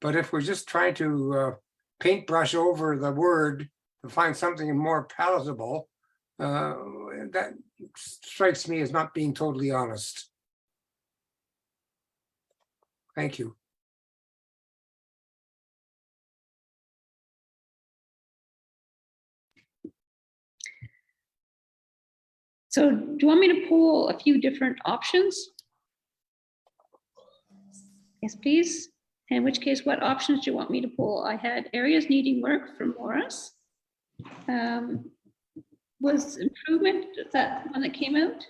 But if we're just trying to paintbrush over the word to find something more palatable, that strikes me as not being totally honest. Thank you. So do you want me to pull a few different options? Yes, please. In which case, what options do you want me to pull? I had areas needing work from Morris. Was improvement, is that one that came out?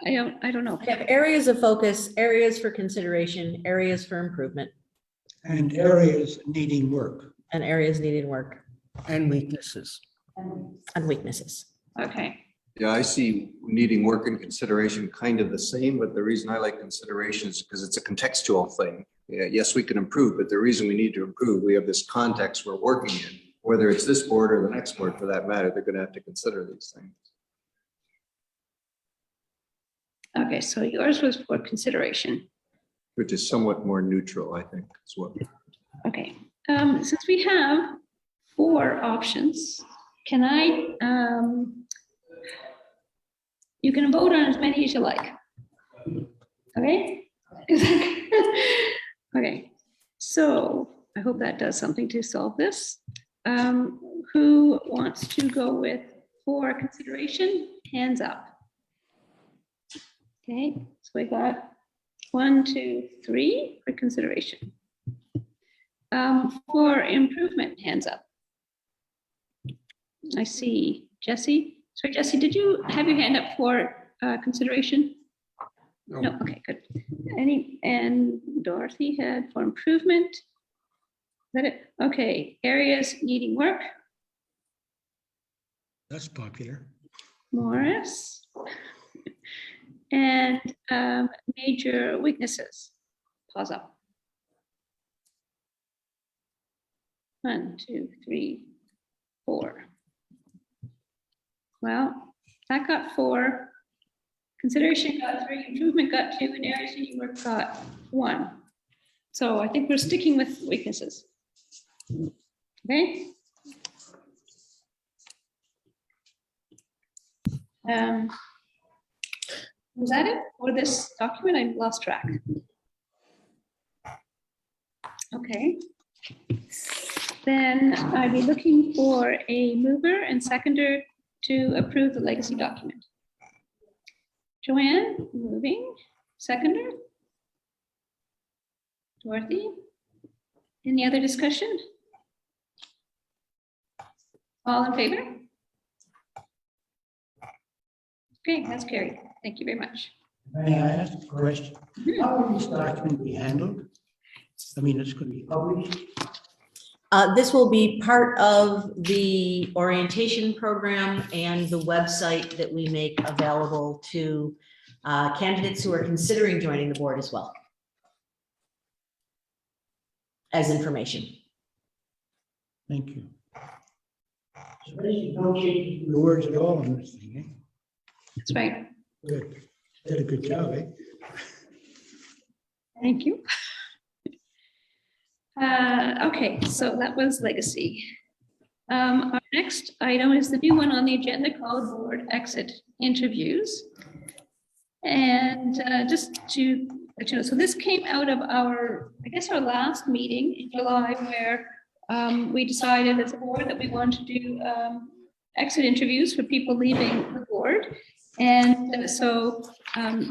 I don't know. I have areas of focus, areas for consideration, areas for improvement, And areas needing work. and areas needing work And weaknesses. and weaknesses. Okay, Yeah, I see needing work and consideration kind of the same, but the reason I like consideration is because it's a contextual thing. Yeah, yes, we can improve, but the reason we need to improve, we have this context we're working in, whether it's this board or the next board for that matter, they're going to have to consider these things. okay, so yours was for consideration. Which is somewhat more neutral, I think, as well. Okay, since we have 4 options, can I, you can vote on as many as you like. Okay? Okay, so I hope that does something to solve this. Who wants to go with for consideration? Hands up. Okay, so we got 1, 2, 3 for consideration. For improvement, hands up. I see Jesse. So Jesse, did you have your hand up for consideration? No, okay, good. And Dorothy had for improvement. Is that it? Okay, areas needing work. That's popular. Morris. And major weaknesses. Pause up. 1, 2, 3, 4. Well, that got 4. Consideration got 3, improvement got 2, and areas needing work got 1. So I think we're sticking with weaknesses. Okay. Was that it for this document? I lost track. Okay. Then I'd be looking for a mover and seconder to approve the legacy document. Joanne, moving, seconder. Dorothy, any other discussion? All in favor? Okay, that's carried. Thank you very much. May I ask a question? How will this document be handled? I mean, it's going to be published. This will be part of the orientation program and the website that we make available to candidates who are considering joining the board as well as information. Thank you. So basically, no change in the words at all on this thing, eh? That's right. Good. Did a good job, eh? Thank you. Okay, so that was legacy. Our next item is the new one on the agenda called board exit interviews. And just to let you know, so this came out of our, I guess, our last meeting in July where we decided as a board that we wanted to do exit interviews for people leaving the board. And so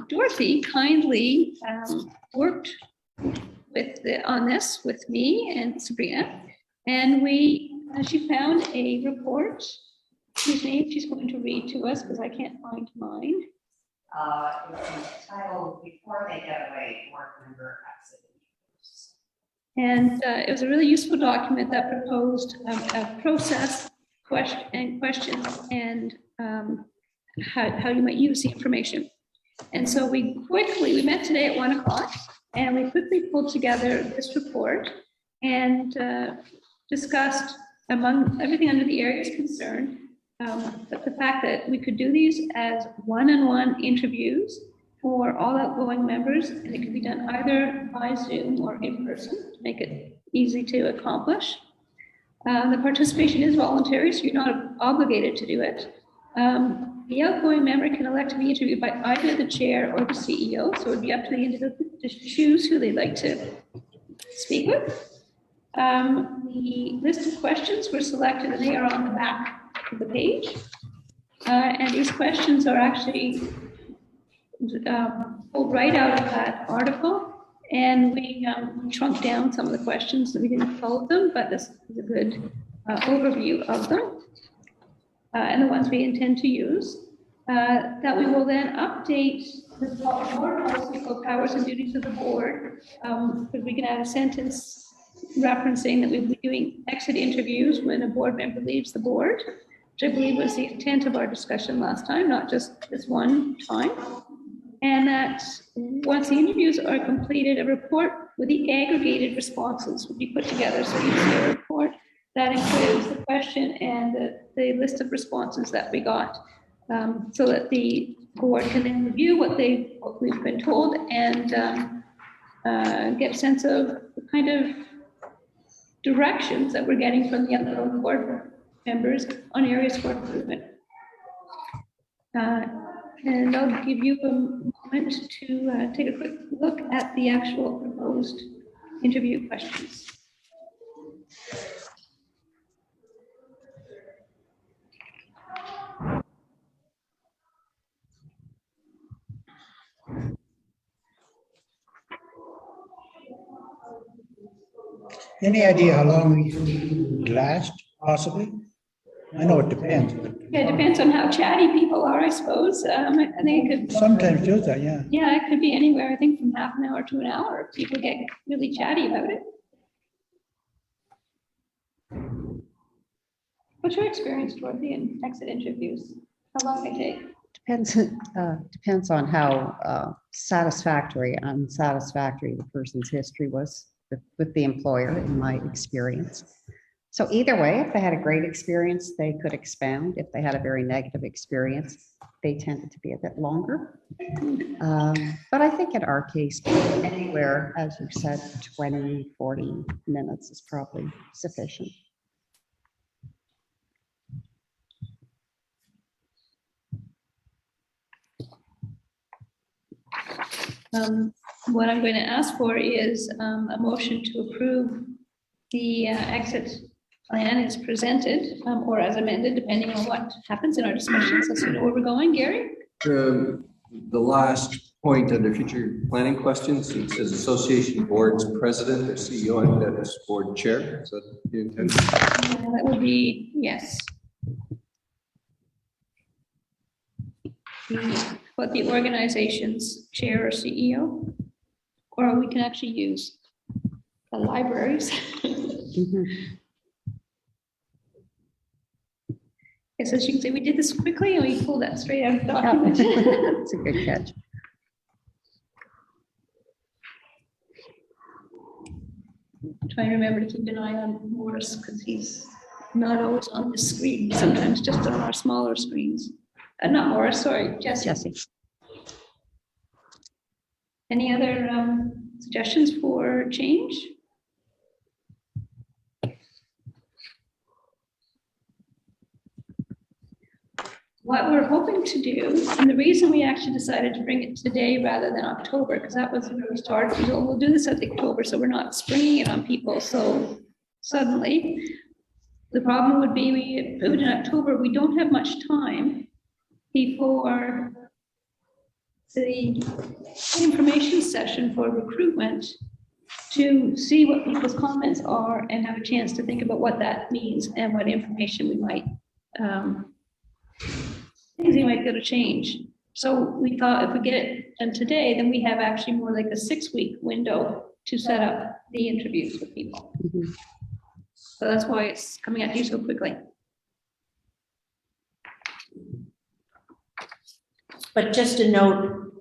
Dorothy kindly worked on this with me and Sabrina, and she found a report whose name she's going to read to us because I can't find mine. It's entitled Before They Get Away, Board Member Exit. And it was a really useful document that proposed a process, questions, and how you might use the information. And so we met today at 1 o'clock, and we quickly pulled together this report and discussed, among everything under the areas concerned, but the fact that we could do these as one-on-one interviews for all outgoing members, and it could be done either by Zoom or in person to make it easy to accomplish. The participation is voluntary, so you're not obligated to do it. The outgoing member can elect to be interviewed by either the chair or the CEO, so it would be up to the individual to choose who they'd like to speak with. The list of questions were selected, and they are on the back of the page. And these questions are actually pulled right out of that article, and we shrunk down some of the questions that we didn't follow them, but this is a good overview of them. And the ones we intend to use, that we will then update the board policy for powers and duties of the board, because we can add a sentence referencing that we'll be doing exit interviews when a board member leaves the board, which I believe was the intent of our discussion last time, not just this one time. And that once the interviews are completed, a report with the aggregated responses will be put together. So you see a report that includes the question and the list of responses that we got, so that the board can then review what we've been told and get a sense of the kind of directions that we're getting from the other board members on areas for improvement. And I'll give you a moment to take a quick look at the actual proposed interview questions. Any idea how long these would last, possibly? I know it depends. But Yeah, it depends on how chatty people are, I suppose. I think it could. sometimes does that, yeah. Yeah, it could be anywhere, I think, from half an hour to an hour. If people get really chatty about it. What's your experience, Dorothy, in exit interviews? How long they take? Depends on how satisfactory, unsatisfactory the person's history was with the employer, in my experience. So either way, if they had a great experience, they could expound. If they had a very negative experience, they tended to be a bit longer. But I think in our case, anywhere, as you said, 20, 40 minutes is probably sufficient. What I'm going to ask for is a motion to approve the exit plan as presented or as amended, depending on what happens in our discussions. Let's know where we're going, Gary. The last point under future planning questions, it says association board's president or CEO, and that is board chair. Is that the intent? That would be, yes. What the organization's chair or CEO, or we can actually use the libraries. Yes, as you can see, we did this quickly and we pulled that straight out of the document. It's a good catch. Try and remember to keep an eye on Morris because he's not always on the screen, sometimes just on our smaller screens. Not Morris, sorry, Jesse. Jesse. Any other suggestions for change? What we're hoping to do, and the reason we actually decided to bring it today rather than October, because that was when we started, we'll do this at October, so we're not springing it on people so suddenly. The problem would be we put it in October, we don't have much time before the information session for recruitment to see what people's comments are and have a chance to think about what that means and what information we might things we might go to change. So we thought if we get it done today, then we have actually more like a 6-week window to set up the interviews with people. So that's why it's coming at you so quickly. But just a note,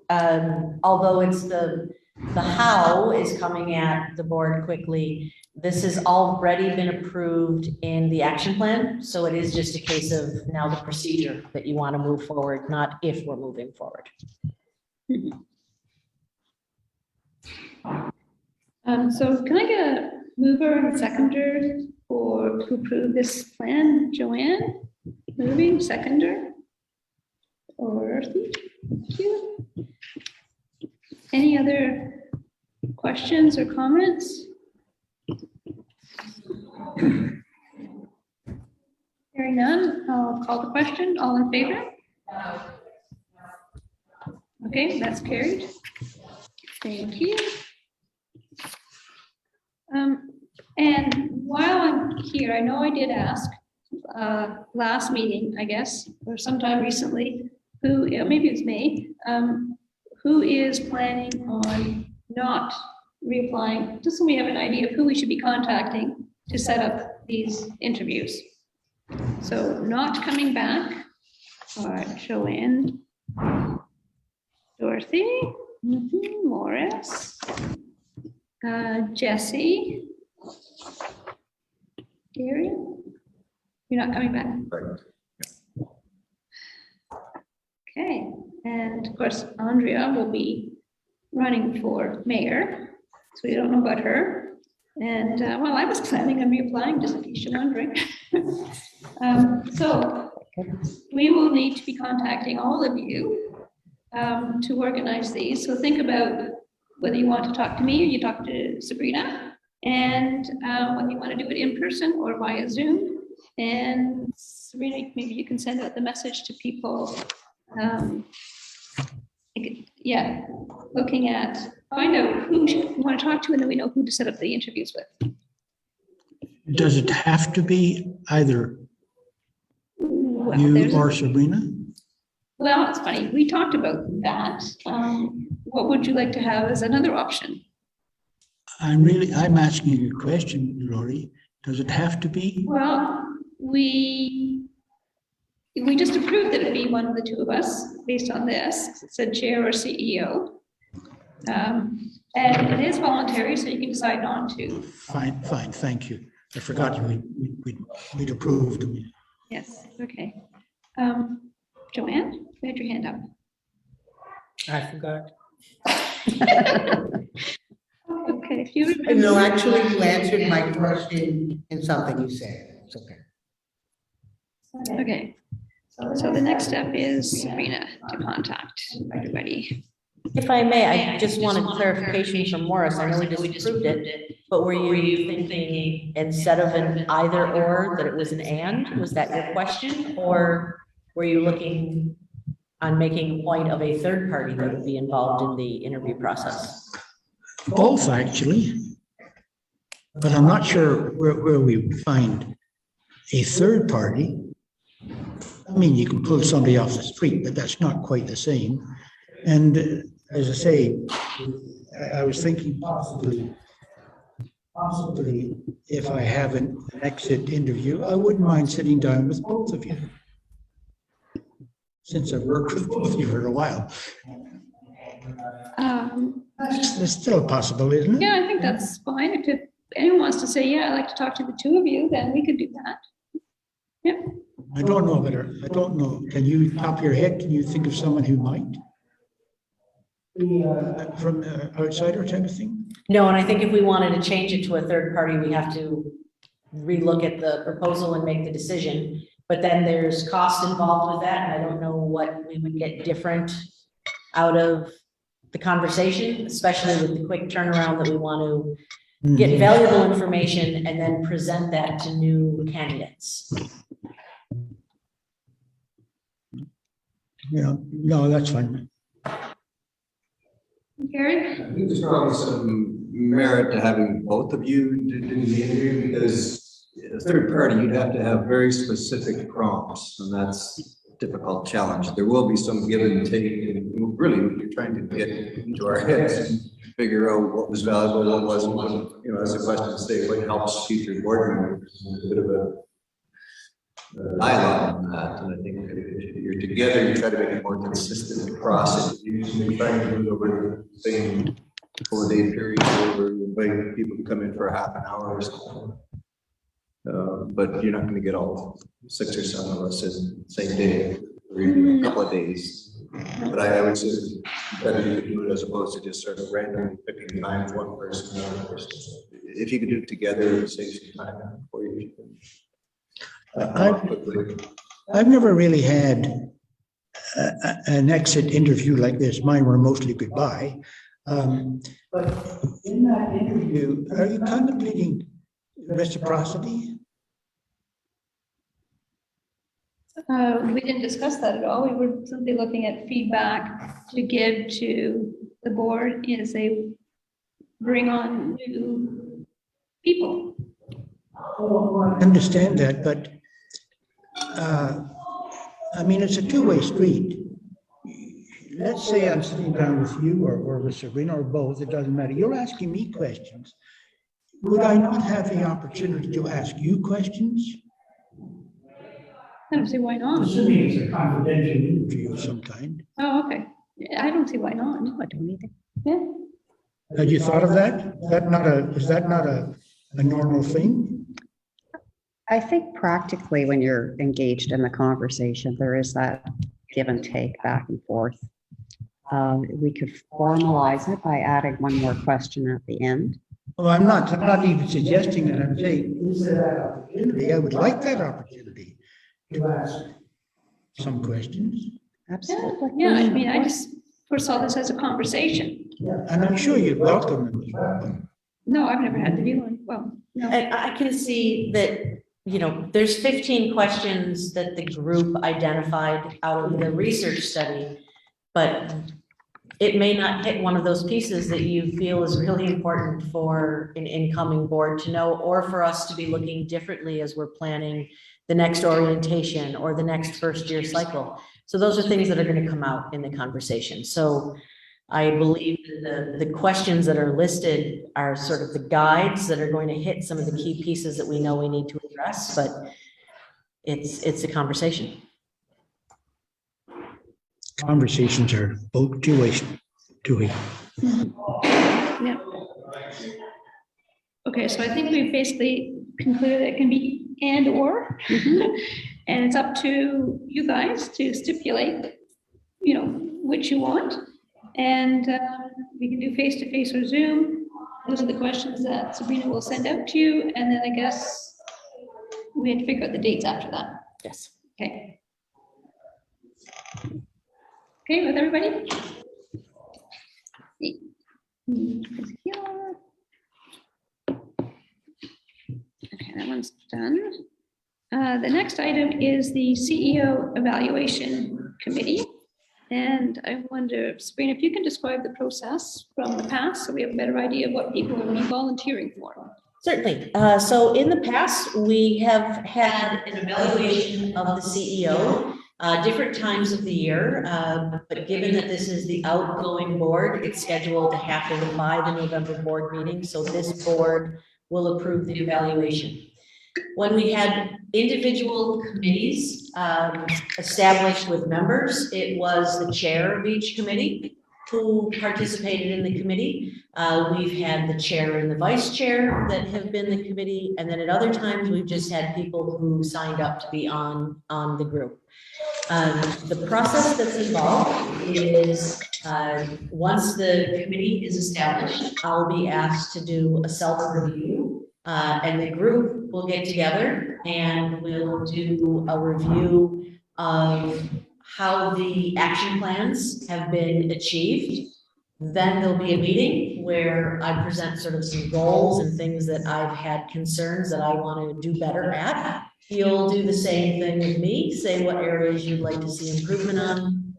although it's the how is coming at the board quickly, this has already been approved in the action plan. So it is just a case of now the procedure that you want to move forward, not if we're moving forward. So can I get a mover and a seconder to approve this plan? Joanne, moving, seconder. Dorothy, thank you. Any other questions or comments? Hearing none, I'll call the question. All in favor? Okay, that's carried. Thank you. And while I'm here, I know I did ask last meeting, I guess, or sometime recently, who, maybe it's May, who is planning on not reapplying, just so we have an idea of who we should be contacting to set up these interviews. So not coming back are Joanne, Dorothy, Morris, Jesse, Gary, you're not coming back? Right. Okay, and of course, Andrea will be running for mayor, so we don't know about her. And well, I was planning on reapplying, just in case you're wondering. So we will need to be contacting all of you to organize these. So think about whether you want to talk to me or you talk to Sabrina, and whether you want to do it in person or via Zoom. And Sabrina, maybe you can send out the message to people. Yeah, looking at, find out who you want to talk to, and then we know who to set up the interviews with. Does it have to be either Well, you or Sabrina? Well, it's funny, we talked about that. What would you like to have as another option? I'm asking you a question, Lori. Does it have to be? Well, we just approved that it'd be one of the two of us based on this. It said chair or CEO. And it is voluntary, so you can decide not to. Fine, thank you. I forgot we'd approved. Yes, okay. Joanne, you had your hand up. I forgot. Okay, if you remember. No, actually, you answered my question in something you said. It's okay. Okay, so the next step is Sabrina to contact everybody. If I may, I just wanted clarification from Morris. I know we just approved it, but were you thinking instead of an either or, that it was an and? Was that your question? Or were you looking on making a point of a third party that would be involved in the interview process? Both, actually. But I'm not sure where we would find a third party. I mean, you can pull somebody off the street, but that's not quite the same. And as I say, I was thinking possibly if I have an exit interview, I wouldn't mind sitting down with both of you. Since I've worked with both of you for a while. That's still possible, isn't it? Yeah, I think that's fine. If anyone wants to say, yeah, I'd like to talk to the two of you, then we could do that. Yeah. I don't know. Can you, top of your head, can you think of someone who might? From the outsider type of thing? No, and I think if we wanted to change it to a third party, we have to relook at the proposal and make the decision. But then there's cost involved with that, and I don't know what we would get different out of the conversation, especially with the quick turnaround that we want to get valuable information and then present that to new candidates. Yeah, no, that's fine. Gary? I think there's probably some merit to having both of you do the interview, because a third party, you'd have to have very specific prompts, and that's a difficult challenge. There will be some give and take, and really you're trying to get into our heads and figure out what was valuable, what wasn't. You know, as a question to say, what helps future board members, a bit of a dialogue on that. And I think if you're together, you try to make it more consistent across it. You're trying to do over the same 4-day period where you invite people to come in for a half an hour or something. But you're not going to get all 6 or 7 of us in the same day or even a couple of days. But I would say it's better you could do it as opposed to just sort of randomly picking time for one person or another person. If you could do it together, it saves you time for you. I've never really had an exit interview like this. Mine were mostly goodbye. But in that interview, are you contemplating reciprocity? We didn't discuss that at all. We were simply looking at feedback to give to the board as they bring on new people. Oh, I understand that, but I mean, it's a two-way street. Let's say I'm sitting down with you or with Sabrina or both, it doesn't matter. You're asking me questions. Would I not have the opportunity to ask you questions? I don't see why not. Assuming it's a confidential interview of some kind. Oh, okay. I don't see why not. I don't either. Yeah. Had you thought of that? Is that not a normal thing? I think practically when you're engaged in the conversation, there is that give and take back and forth. We could formalize it by adding one more question at the end. Well, I'm not even suggesting that. I'm saying, is there that opportunity? I would like that opportunity to ask some questions. Absolutely. Yeah, I mean, I just foresaw this as a conversation. And I'm sure you'd welcome them as well. No, I've never had to do one. Well, no. And I can see that, you know, there's 15 questions that the group identified out of the research study, but it may not hit one of those pieces that you feel is really important for an incoming board to know, or for us to be looking differently as we're planning the next orientation or the next first year cycle. So those are things that are going to come out in the conversation. So I believe that the questions that are listed are sort of the guides that are going to hit some of the key pieces that we know we need to address, but it's a conversation. Conversations are both two-way. Yeah. Okay, so I think we've basically concluded that it can be and or, and it's up to you guys to stipulate, you know, which you want. And we can do face-to-face or Zoom. Those are the questions that Sabrina will send out to you. And then I guess we had to figure out the dates after that. Yes. Okay. Okay with everybody? is here. Okay, that one's done. The next item is the CEO Evaluation Committee. And I wonder, Sabrina, if you can describe the process from the past, so we have a better idea of what people will be volunteering for. Certainly. So in the past, we have had an evaluation of the CEO, different times of the year. But given that this is the outgoing board, it's scheduled to happen by the November board meeting. So this board will approve the evaluation. When we had individual committees established with members, it was the chair of each committee who participated in the committee. We've had the chair and the vice chair that have been the committee, and then at other times we've just had people who signed up to be on the group. The process that's involved is once the committee is established, I'll be asked to do a self-review, and the group will get together and we'll do a review of how the action plans have been achieved. Then there'll be a meeting where I present sort of some goals and things that I've had concerns that I want to do better at. You'll do the same thing with me, say what areas you'd like to see improvement on.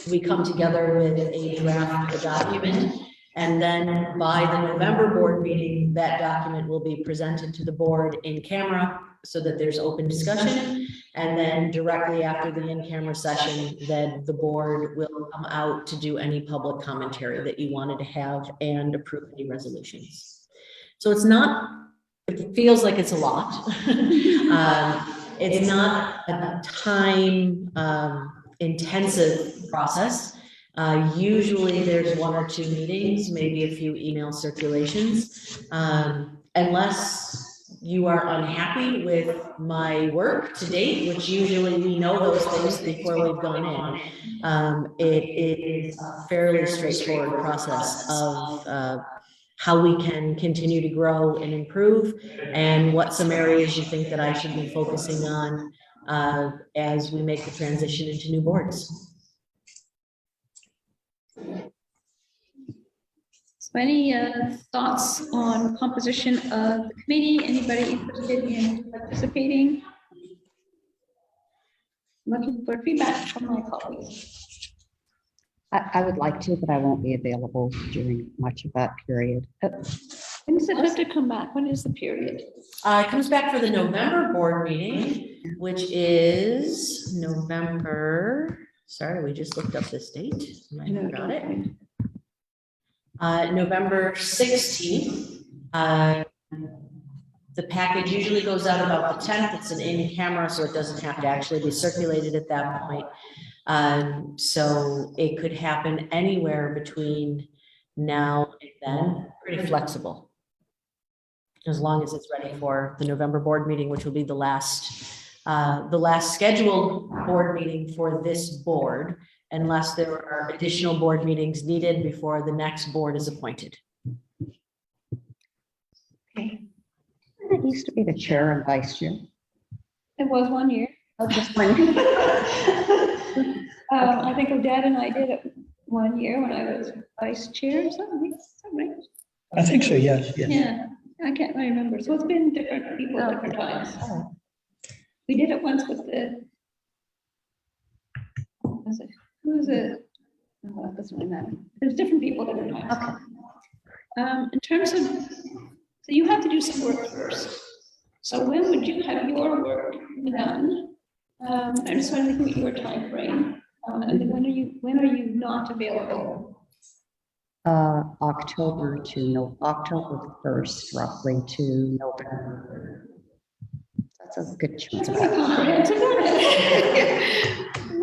We come together with a draft, a document, and then by the November board meeting, that document will be presented to the board in camera so that there's open discussion. And then directly after the in-camera session, then the board will come out to do any public commentary that you wanted to have and approve any resolutions. So it's not, it feels like it's a lot. It's not a time intensive process. Usually there's 1 or 2 meetings, maybe a few email circulations, unless you are unhappy with my work to date, which usually we know those things before we've gone in. It is a fairly straightforward process of how we can continue to grow and improve, and what some areas you think that I should be focusing on as we make the transition into new boards. So any thoughts on composition of the committee? Anybody interested in participating? Looking for feedback from my colleagues. I would like to, but I won't be available during much of that period. When does it have to come back? When is the period? It comes back for the November board meeting, which is November. Sorry, we just looked up this date. I got it. November 16th. The package usually goes out about the 10th. It's an in-camera, so it doesn't have to actually be circulated at that point. So it could happen anywhere between now and then, pretty flexible. As long as it's ready for the November board meeting, which will be the last scheduled board meeting for this board, unless there are additional board meetings needed before the next board is appointed. Okay. It used to be the chair and vice chair. It was 1 year. Oh, just 1 year. I think Dad and I did it 1 year when I was vice chair or something. Is that right? I think so, yes. Yeah, I can't really remember. So it's been different people at different times. We did it once with the, who was it? Oh, that doesn't really matter. There's different people at different times. Okay. In terms of, so you have to do some work first. So when would you have your work done? I just want to think of your time frame. And then when are you not available? October 1st, roughly, to November. That's a good chance. Pretty comprehensive, isn't it?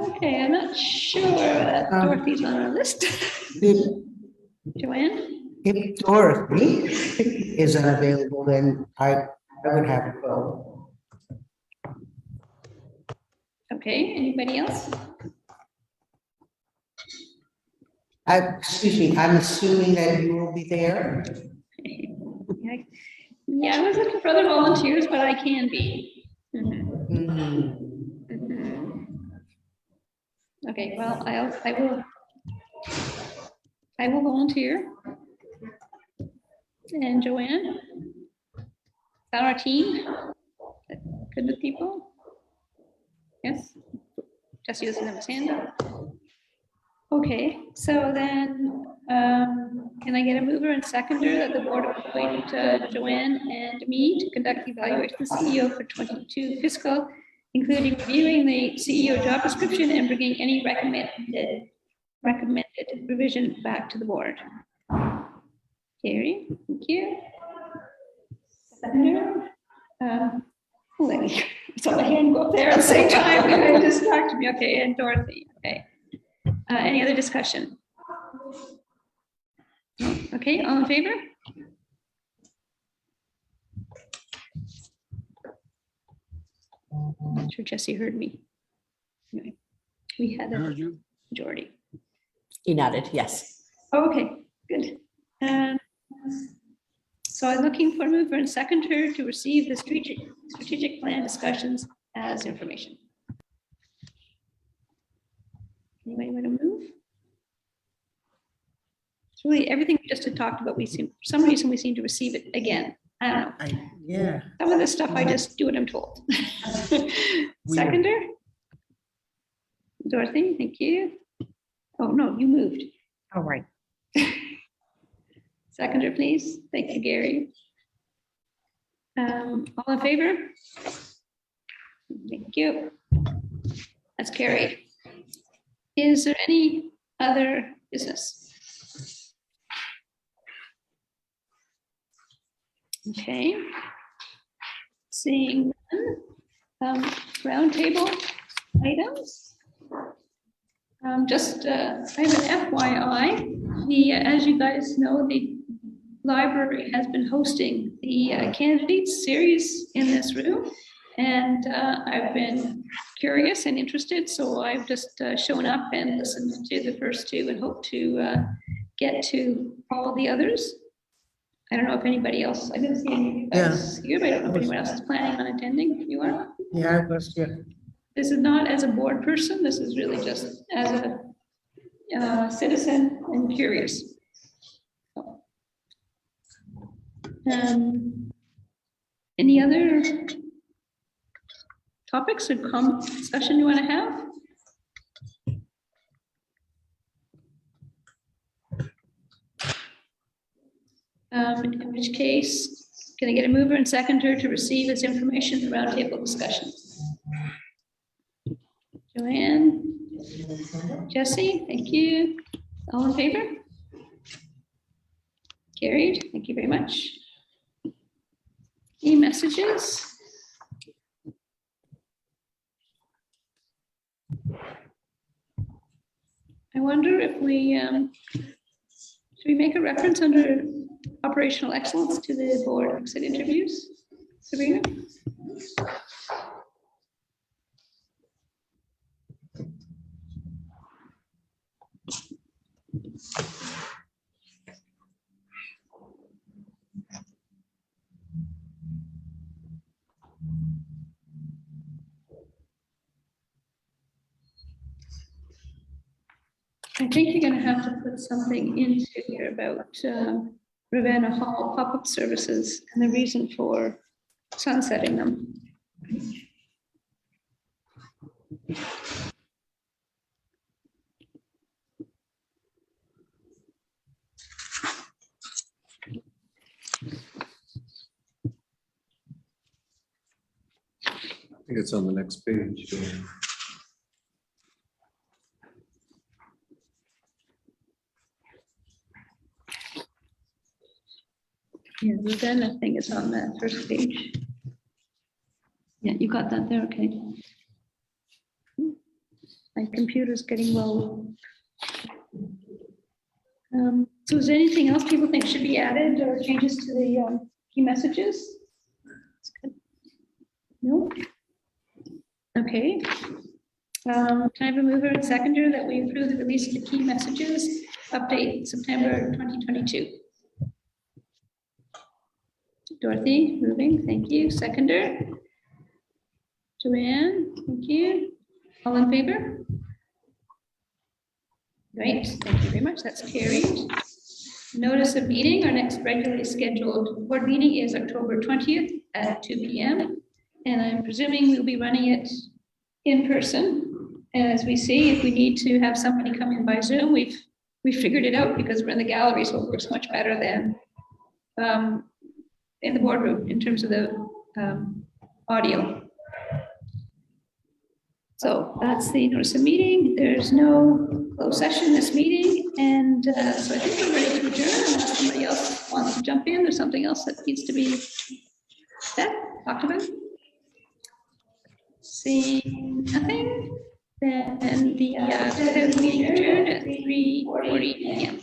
Okay, I'm not sure that Dorothy's on our list. Joanne? If Dorothy is unavailable, then I would have to go. Okay, anybody else? Excuse me, I'm assuming that you will be there. Yeah, I was looking for other volunteers, but I can be. Okay, well, I will volunteer. And Joanne? Is that our team? Good with people? Yes? Jesse doesn't have his hand up. Okay, so then, can I get a mover and seconder that the board appoint Joanne and me to conduct the evaluation of the CEO for 22 fiscal, including reviewing the CEO job description and bringing any recommended revision back to the board? Carrie, thank you. Seconder, let me, I saw my hand go up there at the same time, it distracted me. Okay, and Dorothy, okay. Any other discussion? Okay, all in favor? I'm not sure Jesse heard me. Anyway, we had a majority. He nodded, yes. Okay, good. So I'm looking for a mover and seconder to receive the strategic plan discussions as information. Anybody want to move? It's really everything we just had talked about. We seem, for some reason, we seem to receive it again. I don't know. Yeah. Some of this stuff I just do what I'm told. Seconder? Dorothy, thank you. Oh, no, you moved. All right. Seconder, please. Thank you, Gary. All in favor? Thank you. That's carried. Is there any other business? Okay. Seeing none. Roundtable items. Just, I have an FYI. As you guys know, the library has been hosting the candidates series in this room. And I've been curious and interested, so I've just shown up and listened to the first two and hope to get to all the others. I don't know if anybody else, I didn't see any of you guys here, but I don't know if anyone else is planning on attending. You are? Yeah, I was, yeah. This is not as a board person, this is really just as a citizen and curious. Any other topics or discussion you want to have? In which case, can I get a mover and seconder to receive as information the roundtable discussion? Joanne? Jesse, thank you. All in favor? Carried, thank you very much. Any messages? I wonder if we, should we make a reference under operational excellence to the board exit interviews? Sabrina? I think you're going to have to put something into here about Ravenna Hall pop-up services and the reason for sunsetting them. I think it's on the next page. Yeah, the Ravenna thing is on that first page. Yeah, you got that there, okay. My computer's getting low. So is there anything else people think should be added or changes to the key messages? No? Okay. Can I have a mover and seconder that we approve the release of the key messages update September 2022? Dorothy, moving, thank you. Seconder? Joanne, thank you. All in favor? Great, thank you very much. That's carried. Notice of meeting, our next regularly scheduled board meeting is October 20th at 2 p.m. And I'm presuming we'll be running it in person. And as we see, if we need to have somebody come in by Zoom, we figured it out because we're in the gallery, so it works much better than in the boardroom in terms of the audio. So that's the notice of meeting. There's no closed session this meeting. And so I think we're ready to adjourn unless somebody else wants to jump in. There's something else that needs to be said, talked about. Seeing nothing, then the meeting adjourned at 3:40 p.m.